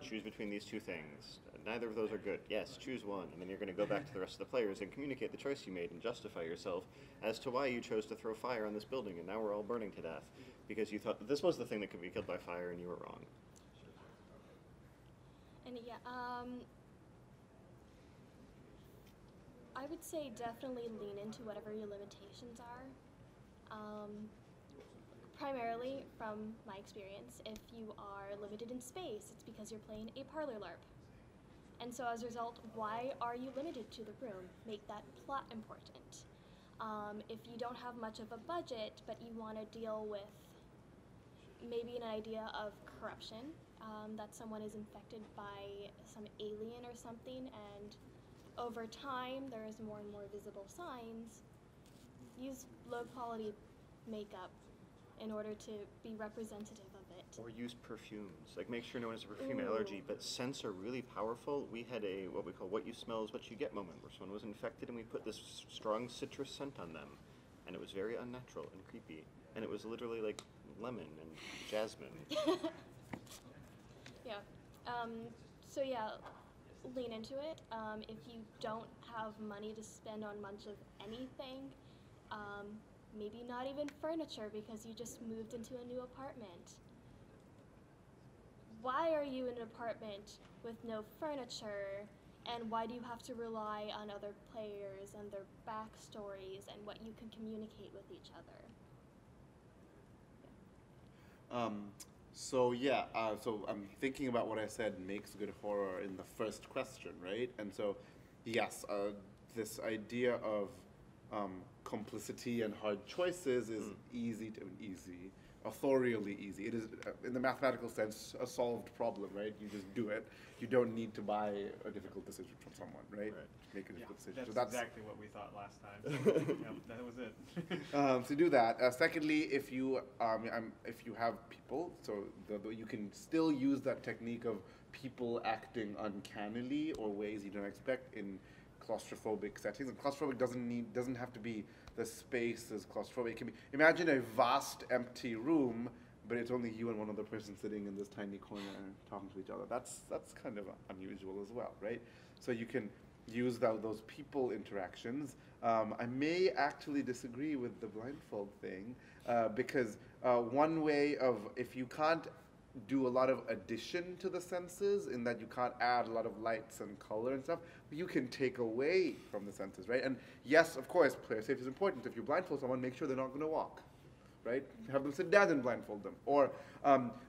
choose between these two things. Neither of those are good. Yes, choose one. And then you're going to go back to the rest of the players and communicate the choice you made and justify yourself as to why you chose to throw fire on this building, and now we're all burning to death because you thought that this was the thing that could be killed by fire, and you were wrong. And yeah, I would say definitely lean into whatever your limitations are. Primarily, from my experience, if you are limited in space, it's because you're playing a parlor LARP. And so as a result, why are you limited to the room? Make that plot important. If you don't have much of a budget, but you want to deal with maybe an idea of corruption, that someone is infected by some alien or something, and over time there is more and more visible signs, use low-quality makeup in order to be representative of it. Or use perfumes. Like, make sure no one has a perfume Ooh. allergy. But scents are really powerful. We had a what we call "what you smell is what you get" moment, where someone was infected, and we put this strong citrus scent on them, and it was very unnatural and creepy. And it was literally like lemon and jasmine. Yeah. So yeah, lean into it. If you don't have money to spend on much of anything, maybe not even furniture because you just moved into a new apartment. Why are you in an apartment with no furniture, and why do you have to rely on other players and their backstories and what you can communicate with each other? So I'm thinking about what I said makes good horror in the first question, right? And so, yes, this idea of complicity and hard choices is authorially easy. It is, in the mathematical sense, a solved problem, right? You just do it. You don't need to buy a difficult decision from someone, right? Make a difficult decision. That's exactly what we thought last time. That was it. So do that. Secondly, if you have people, so you can still use that technique of people acting uncannily or ways you don't expect in claustrophobic settings. And claustrophobic doesn't have to be the space is claustrophobic. It can be, imagine a vast empty room, but it's only you and one other person sitting in this tiny corner talking to each other. That's kind of unusual as well, right? So you can use those people interactions. I may actually disagree with the blindfold thing because one way of, if you can't do a lot of addition to the senses in that you can't add a lot of lights and color and stuff, you can take away from the senses, right? And yes, of course, player safety is important. If you blindfold someone, make sure they're not going to walk, right? Have them sit down and blindfold them. Or,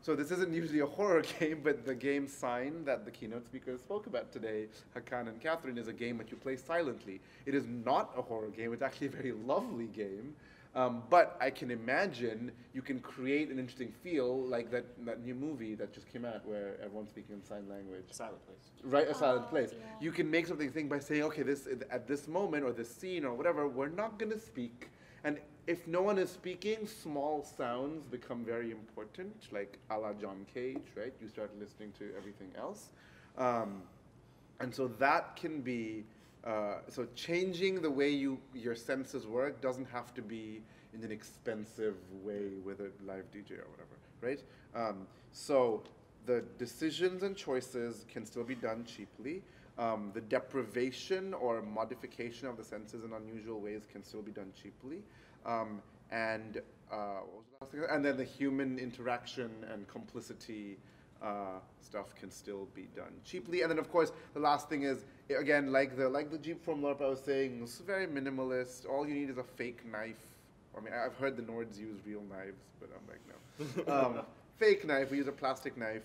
so this isn't usually a horror game, but the game Sign that the keynote speakers spoke about today, Hakan and Catherine, is a game that you play silently. It is not a horror game. It's actually a very lovely game. But I can imagine you can create an interesting feel like that new movie that just came out where everyone's speaking in sign language. Silent Place. Right, A Silent Place. Yeah. You can make something think by saying, okay, at this moment or this scene or whatever, we're not going to speak. And if no one is speaking, small sounds become very important, like a la John Cage, right? You start listening to everything else. And so that can be, so changing the way your senses work doesn't have to be in an expensive way with a live DJ or whatever, right? So the decisions and choices can still be done cheaply. The deprivation or modification of the senses in unusual ways can still be done cheaply. And what was the last thing? And then the human interaction and complicity stuff can still be done cheaply. And then, of course, the last thing is, again, like the Jeep from Larp I was saying, it's very minimalist. All you need is a fake knife. I mean, I've heard the Nords use real knives, but I'm like, no. Fake knife, we use a plastic knife.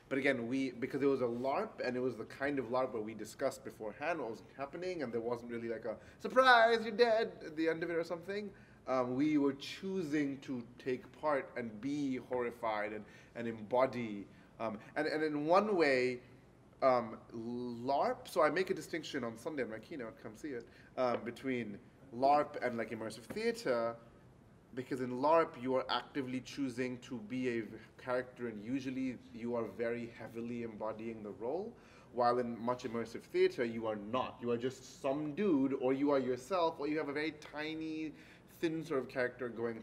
But again, because it was a LARP, and it was the kind of LARP where we discussed beforehand what was happening, and there wasn't really like a, surprise, you're dead, at the end of it or something. We were choosing to take part and be horrified and embody. And in one way, LARP, so I make a distinction on Sunday in my keynote, come see it, between LARP and like immersive theater, because in LARP you are actively choosing to be a character and usually you are very heavily embodying the role, while in much immersive theater you are not. You are just some dude, or you are yourself, or you have a very tiny, thin sort of character going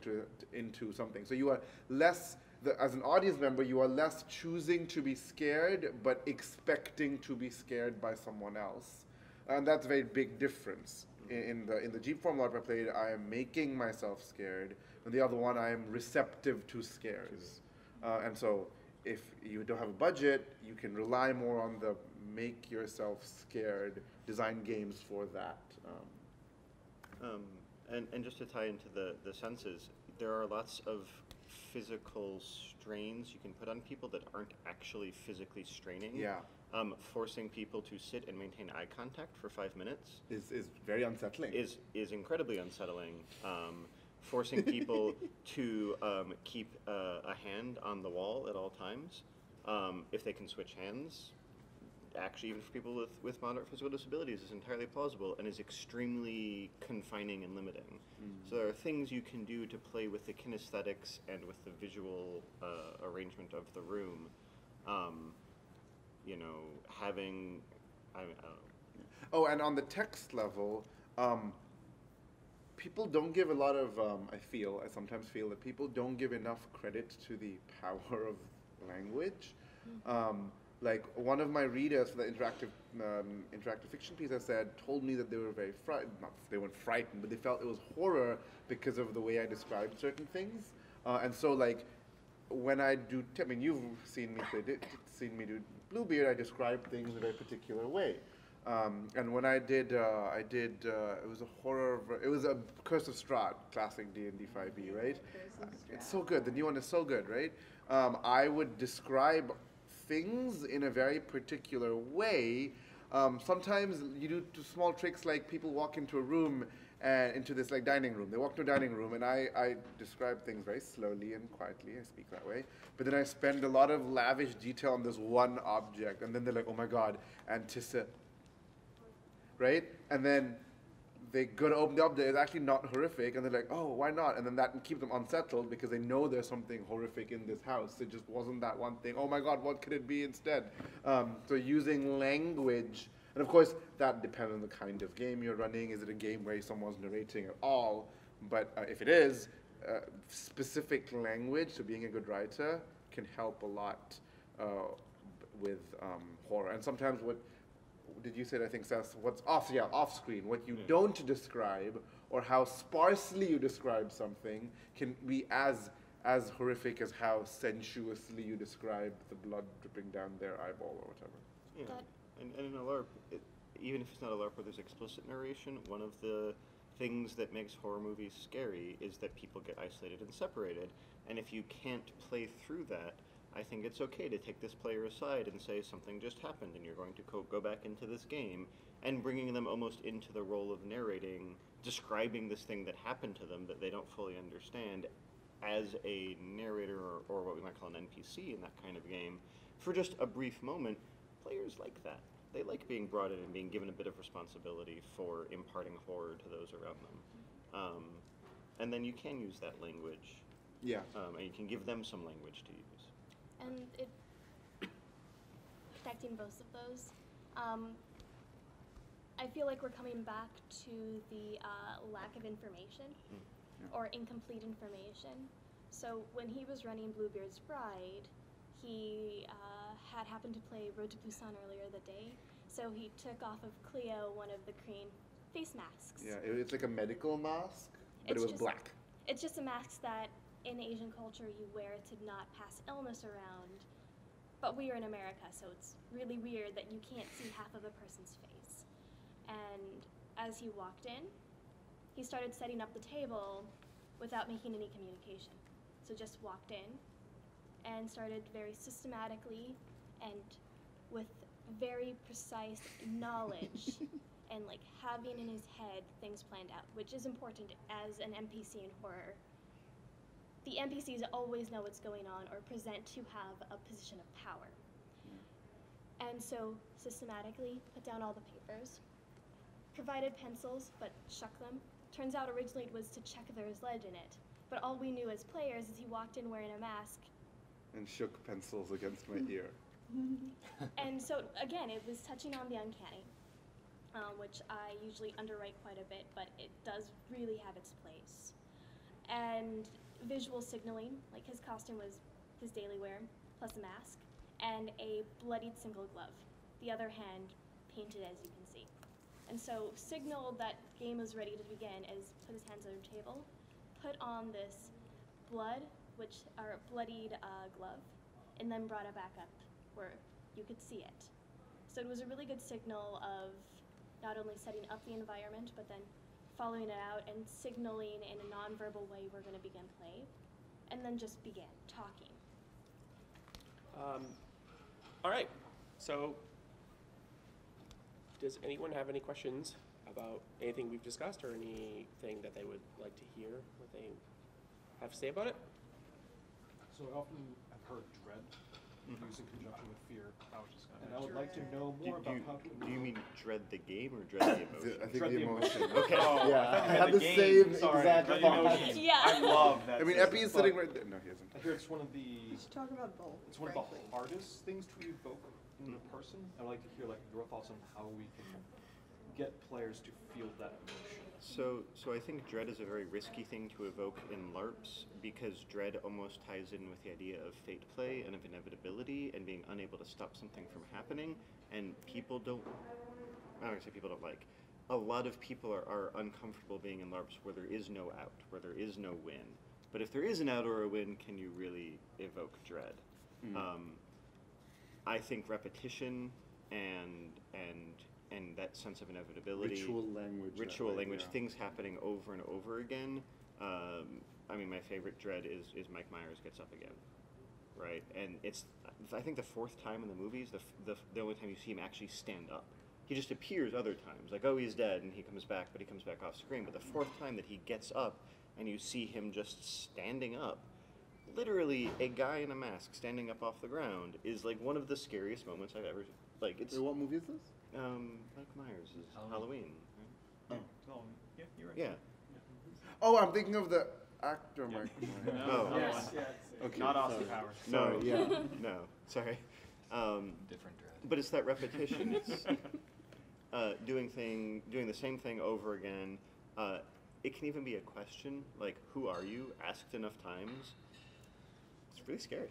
into something. So you are less, as an audience member, you are less choosing to be scared, but expecting to be scared by someone else. And that's a very big difference. In the Jeep form LARP I played, I am making myself scared. And the other one, I am receptive to scares. And so if you don't have a budget, you can rely more on the make yourself scared, design games for that. And just to tie into the senses, there are lots of physical strains you can put on people that aren't actually physically straining. Yeah. forcing people to sit and maintain eye contact for 5 minutes Is very unsettling. is incredibly unsettling. Forcing people to keep a hand on the wall at all times, if they can switch hands, actually even for people with moderate physical disabilities, is entirely plausible and is extremely confining and limiting. So there are things you can do to play with the kinesthetics and with the visual arrangement of the room. You know, having, I don't know. Oh, and on the text level, people don't give a lot of, I sometimes feel that people don't give enough credit to the power of language. Like, one of my readers for the interactive fiction piece told me that they were very frightened, they weren't frightened, but they felt it was horror because of the way I described certain things. And so, like, when I do, I mean, you've seen me do Bluebeard, I describe things in a very particular way. And when it was a horror, it was a Curse of Strahd, classic D&D 5e, right? It's so good, the new one is so good, right? I would describe things in a very particular way. Sometimes you do small tricks, like people walk into a room, into this like dining room. They walk to a dining room, and I describe things very slowly and quietly. I speak that way. But then I spend a lot of lavish detail on this one object, and then they're like, oh my God, Antissa, right? And then they go to open the object, it's actually not horrific, and they're like, oh, why not? And then that keeps them unsettled because they know there's something horrific in this house. It just wasn't that one thing. Oh my God, what could it be instead? So using language, and of course, that depends on the kind of game you're running. Is it a game where someone's narrating at all? But if it is, specific language, so being a good writer, can help a lot with horror. And sometimes what did you say, I think, Seth, off screen, what you don't describe, or how sparsely you describe something, can be as horrific as how sensuously you describe the blood dripping down their eyeball or whatever. Yeah, and in a LARP, even if it's not a LARP where there's explicit narration, one of the things that makes horror movies scary is that people get isolated and separated, and if you can't play through that, I think it's okay to take this player aside and say something just happened and you're going to go back into this game, and bringing them almost into the role of narrating, describing this thing that happened to them that they don't fully understand as a narrator or what we might call an NPC in that kind of game. For just a brief moment, players like that. They like being brought in and being given a bit of responsibility for imparting horror to those around them. And then you can use that language. Yeah. And you can give them some language to use. And it, connecting both of those, I feel like we're coming back to the lack of information or incomplete information. So when he was running Bluebeard's Bride, he had happened to play Road to Busan earlier that day, so he took off of Cleo one of the Korean face masks. Yeah, it's like a medical mask, but it was black. It's just a mask that in Asian culture you wear to not pass illness around, but we are in America, so it's really weird that you can't see half of a person's face. And as he walked in, he started setting up the table without making any communication. So just walked in and started very systematically and with very precise knowledge and like having in his head things planned out, which is important as an NPC in horror. The NPCs always know what's going on or present to have a position of power. And so systematically put down all the papers, provided pencils, but shuck them. Turns out originally it was to check if there was lead in it. But all we knew as players is he walked in wearing a mask. And shook pencils against my ear. And so again, it was touching on the uncanny, which I usually underwrite quite a bit, but it does really have its place. And visual signaling, like his costume was his daily wear, plus a mask, and a bloodied single glove. The other hand painted, as you can see. And so signaled that game was ready to begin as put his hands on the table, put on this bloodied glove, and then brought it back up where you could see it. So it was a really good signal of not only setting up the environment, but then following it out and signaling in a nonverbal way we're going to begin play, and then just began talking. All right, so Does anyone have any questions about anything we've discussed, or anything that they would like to hear, what they have to say about it? So I often have heard dread used in conjunction with fear. I was just And gonna I would like to know more about how to Do you mean dread the game or dread the emotion? I think Dread the the emotion. Okay. Oh, Yeah, I thought you I meant had the game. same Sorry, exact dread the thought. emotion. Yeah. I love that. I mean, system. Epi is sitting right there. No, he isn't. I hear it's one of the We should talk about both. it's one of the frankly. hardest things to evoke in a person. I'd like to hear like your thoughts on how we can get players to feel that emotion. So I think dread is a very risky thing to evoke in LARPs because dread almost ties in with the idea of fate play and of inevitability and being unable to stop something from happening. And people don't, I don't want to say people don't like, a lot of people are uncomfortable being in LARPs where there is no out, where there is no win. But if there is an out or a win, can you really evoke dread? I think repetition and that sense of inevitability, Ritual language, yeah. things happening over and over again. I mean, my favorite dread is Mike Myers gets up again, right? And it's, I think, the fourth time in the movies, the only time you see him actually stand up. He just appears other times, like, oh, he's dead, and he comes back, but he comes back off screen. But the fourth time that he gets up and you see him just standing up, literally a guy in a mask standing up off the ground is like one of the scariest moments I've ever, like, it's, Wait, what movie is this? Mike Myers is Halloween, right? Oh, yeah, you're right. Yeah. Oh, I'm thinking of the actor Mike Myers. Oh. Yes. Okay, Not Austin sorry. Powers. No, yeah. no, sorry. Different dread. But it's that repetition. It's doing the same thing over again. It can even be a question like, "Who are you?" asked enough times. It's really scary.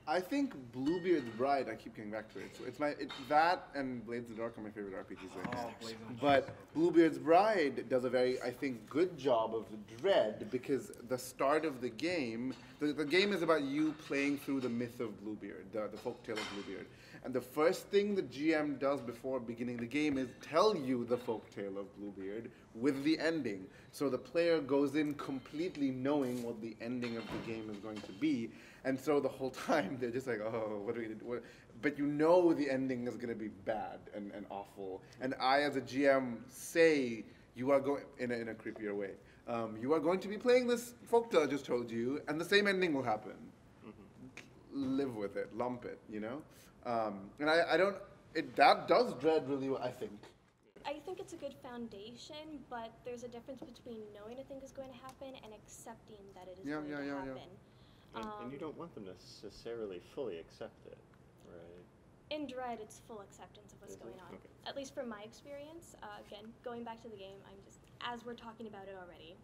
I think Bluebeard's Bride. I keep getting back to it. So that and Blades of the Dark are my favorite RPGs. Right now. Oh, Blades of the Dark. But Bluebeard's Bride does a very, I think, good job of dread because the start of the game, the game is about you playing through the myth of Bluebeard, the folktale of Bluebeard. And the first thing the GM does before beginning the game is tell you the folktale of Bluebeard with the ending. So the player goes in completely knowing what the ending of the game is going to be. And so the whole time they're just like, oh, what are we going to do? But you know the ending is going to be bad and awful. And I, as a GM, say you are going, in a creepier way, you are going to be playing this folktale I just told you, and the same ending will happen. Live with it, lump it, you know? And that does dread really well, I think. I think it's a good foundation, but there's a difference between knowing a thing is going to happen and accepting that it is going to happen. And you don't want them to necessarily fully accept it, right? In Dread, it's full acceptance of what's Is it? going on. Okay. At least from my experience. Again, going back to the game, I'm just, as we're talking about it already.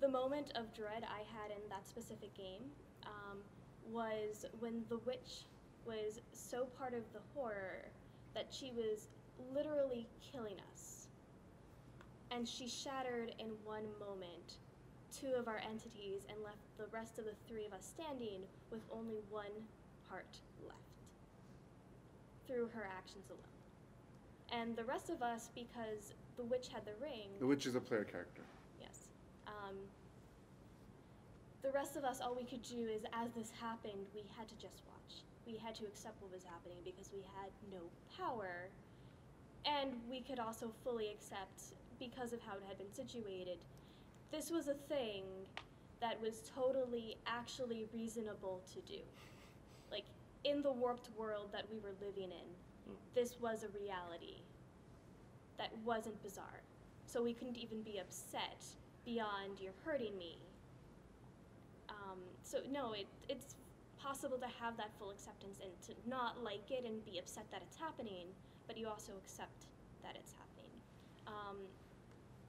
The moment of dread I had in that specific game was when the witch was so part of the horror that she was literally killing us. And she shattered in one moment 2 of our entities and left the rest of the 3 of us standing with only 1 heart left through her actions alone. And the rest of us, because the witch had the ring. The witch is a player character. Yes. The rest of us, all we could do is, as this happened, we had to just watch. We had to accept what was happening because we had no power. And we could also fully accept, because of how it had been situated, this was a thing that was totally actually reasonable to do. Like, in the warped world that we were living in, this was a reality that wasn't bizarre. So we couldn't even be upset beyond "you're hurting me." So no, it's possible to have that full acceptance and to not like it and be upset that it's happening, but you also accept that it's happening.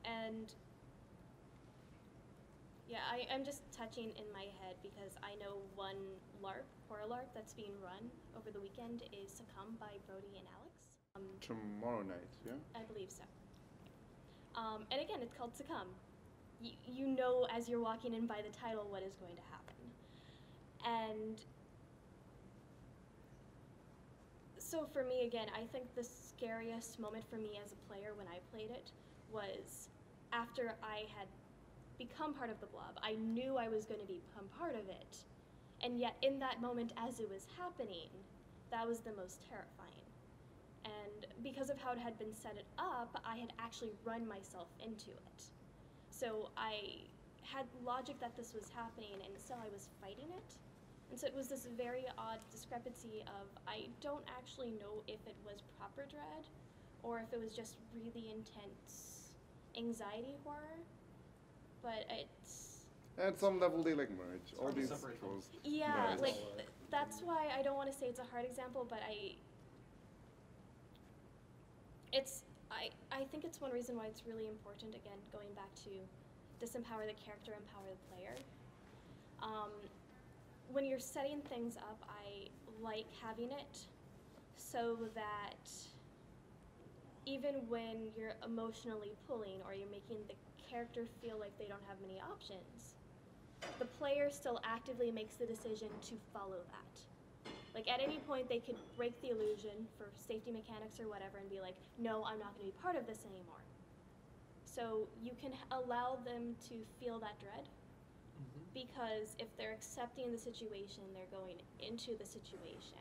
And yeah, I'm just touching in my head because I know one LARP, horror LARP, that's being run over the weekend is Succumb by Brody and Alex. Tomorrow night, yeah? I believe so. And again, it's called Succumb. You know as you're walking in by the title what is going to happen. And so for me, again, I think the scariest moment for me as a player when I played it was after I had become part of the blob. I knew I was going to become part of it. And yet in that moment as it was happening, that was the most terrifying. And because of how it had been set it up, I had actually run myself into it. So I had logic that this was happening, and so I was fighting it. And so it was this very odd discrepancy of I don't actually know if it was proper dread or if it was just really intense anxiety horror. But it's... At some level, they like merge. All hard to these separate them. controls. Yeah, merge. like, that's why I don't want to say it's a hard example, but I think it's one reason why it's really important, again, going back to disempower the character, empower the player. When you're setting things up, I like having it so that even when you're emotionally pulling or you're making the character feel like they don't have many options, the player still actively makes the decision to follow that. Like at any point they could break the illusion for safety mechanics or whatever and be like, no, I'm not going to be part of this anymore. So you can allow them to feel that dread, because if they're accepting the situation, they're going into the situation.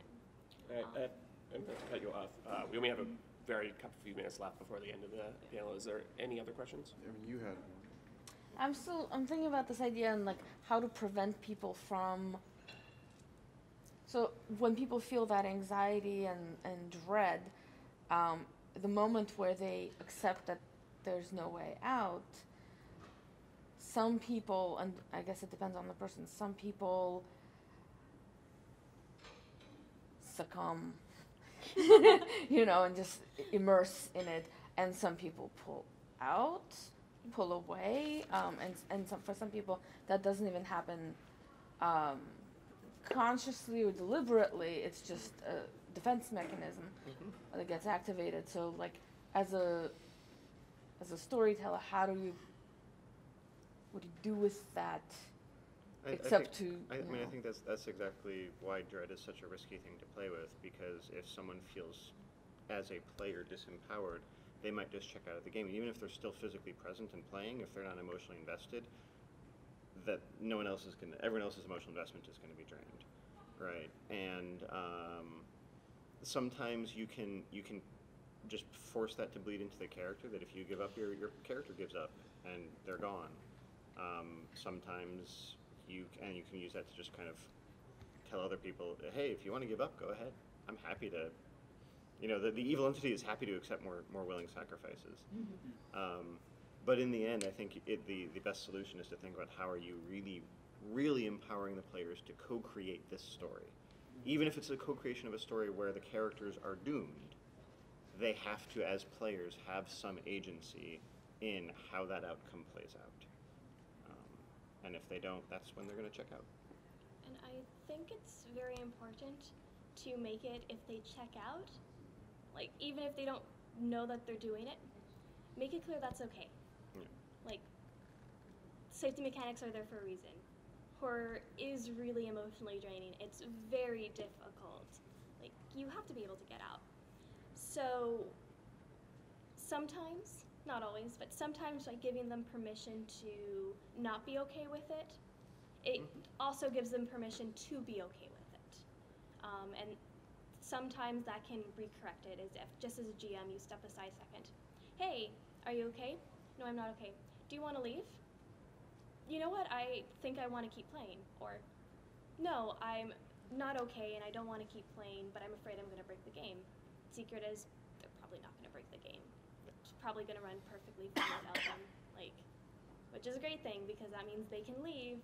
I'm going to cut you off. We only have a few minutes left before the end of the panel. Is there any other questions? I mean, you had one. I'm thinking about this idea and like how to prevent people from. So when people feel that anxiety and dread, the moment where they accept that there's no way out, some people, and I guess it depends on the person, some people succumb, and just immerse in it, and some people pull away, and for some people that doesn't even happen consciously or deliberately. It's just a defense mechanism that gets activated. So like as a storyteller, what do you do with that? I think that's exactly why dread is such a risky thing to play with, because if someone feels as a player disempowered, they might just check out of the game. And even if they're still physically present and playing, if they're not emotionally invested, that everyone else's emotional investment is going to be drained, right? And sometimes you can just force that to bleed into the character, that if you give up, your character gives up and they're gone. Sometimes you can use that to just kind of tell other people, hey, if you want to give up, go ahead. I'm happy to, the evil entity is happy to accept more willing sacrifices. But in the end, I think the best solution is to think about how are you really, really empowering the players to co-create this story. Even if it's a co-creation of a story where the characters are doomed, they have to, as players, have some agency in how that outcome plays out. And if they don't, that's when they're going to check out. And I think it's very important to make it, if they check out, like even if they don't know that they're doing it, make it clear that's okay. Yeah. Like, safety mechanics are there for a reason. Horror is really emotionally draining. It's very difficult. Like, you have to be able to get out. So, sometimes, not always, but sometimes by giving them permission to not be okay with it, it also gives them permission to be okay with it. And sometimes that can be corrected, as if just as a GM you step aside a second. Hey, are you okay? No, I'm not okay. Do you want to leave? You know what, I think I want to keep playing. Or, no, I'm not okay and I don't want to keep playing, but I'm afraid I'm going to break the game. Secret is, they're probably not going to break the game. It's probably going to run perfectly fine without them, which is a great thing, because that means they can leave.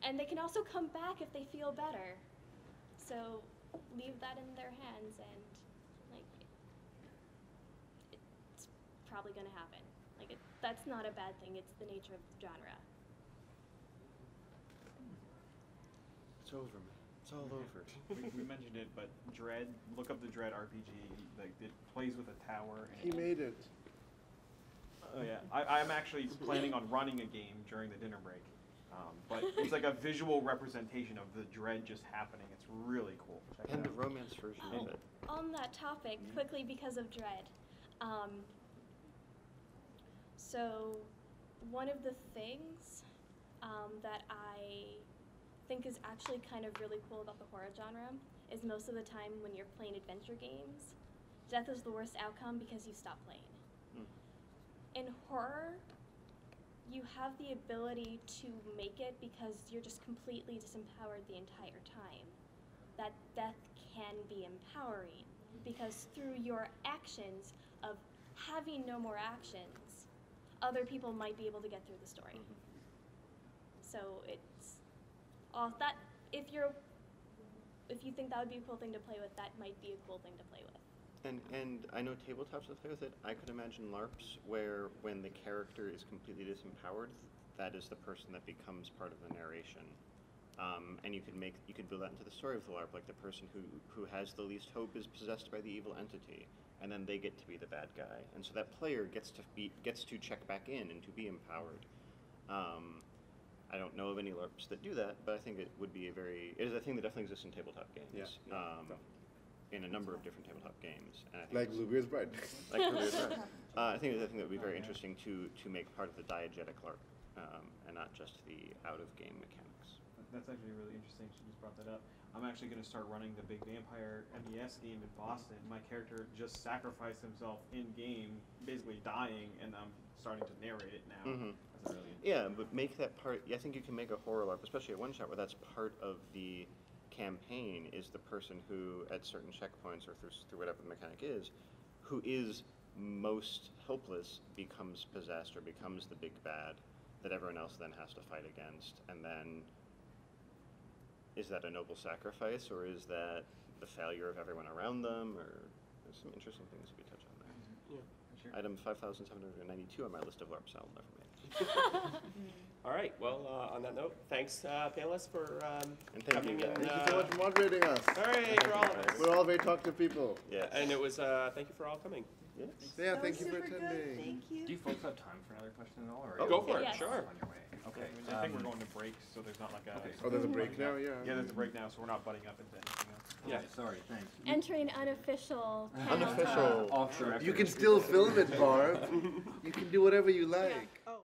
And they can also come back if they feel better. So leave that in their hands, and it's probably going to happen. That's not a bad thing. It's the nature of the genre. It's over, man. It's all over. we mentioned it, but Dread, look up the Dread RPG. It plays with a tower. And He made it. Oh yeah, I'm actually planning on running a game during the dinner break. But it's like a visual representation of the Dread just happening. It's really cool. Check And it the out. romance version of it. On that topic, quickly, because of dread. So one of the things that I think is actually kind of really cool about the horror genre is most of the time when you're playing adventure games, death is the worst outcome because you stop playing. In horror, you have the ability to make it because you're just completely disempowered the entire time. That death can be empowering because through your actions of having no more actions, other people might be able to get through the story. So it's all that if you think that would be a cool thing to play with, that might be a cool thing to play with. And I know tabletops that play with it. I could imagine LARPs where when the character is completely disempowered, that is the person that becomes part of the narration. And you could build that into the story of the LARP, like the person who has the least hope is possessed by the evil entity, and then they get to be the bad guy, and so that player gets to check back in and to be empowered. I don't know of any LARPs that do that, but I think it is a thing that definitely exists in tabletop games. In a number of different tabletop games. And I think Like Bluebeard's Bread. Like Bluebeard's Bread. I think that would be very interesting to make part of the diegetic LARP, and not just the out-of-game mechanics. That's actually really interesting. She just brought that up. I'm actually going to start running the Big Vampire MES game in Boston. My character just sacrificed himself in-game, basically dying, and I'm starting to narrate it now. That's really interesting. Yeah, but make that part. I think you can make a horror LARP, especially a one-shot, where that's part of the campaign is the person who, at certain checkpoints or through whatever the mechanic is, who is most helpless, becomes possessed or becomes the big bad that everyone else then has to fight against. And then, is that a noble sacrifice, or is that the failure of everyone around them? Or there's some interesting things we touch on there. Yeah, sure. Item 5,792 on my list of LARPs I'll never make. All right. Well, on that note, thanks, panelists, for And thank you, coming guys. in. Thank you so much for moderating us. Hooray for all of us. We're all very talkative people. Yes. And it was thank you for all coming. Yes. Yeah, That thank was you for super good. attending. Thank you. Do you folks have time for another question at all? Or Go for it. Yes. Sure. On your way. Okay. I think we're going to break, so there's not like a... Okay. Oh, there's a break now? Yeah. Yeah, there's a break now, so we're not butting up into anything else. Yeah. Okay, sorry, thanks. Entering unofficial panel Unofficial. Off the record. You can still film it, Barb. You can do whatever you like.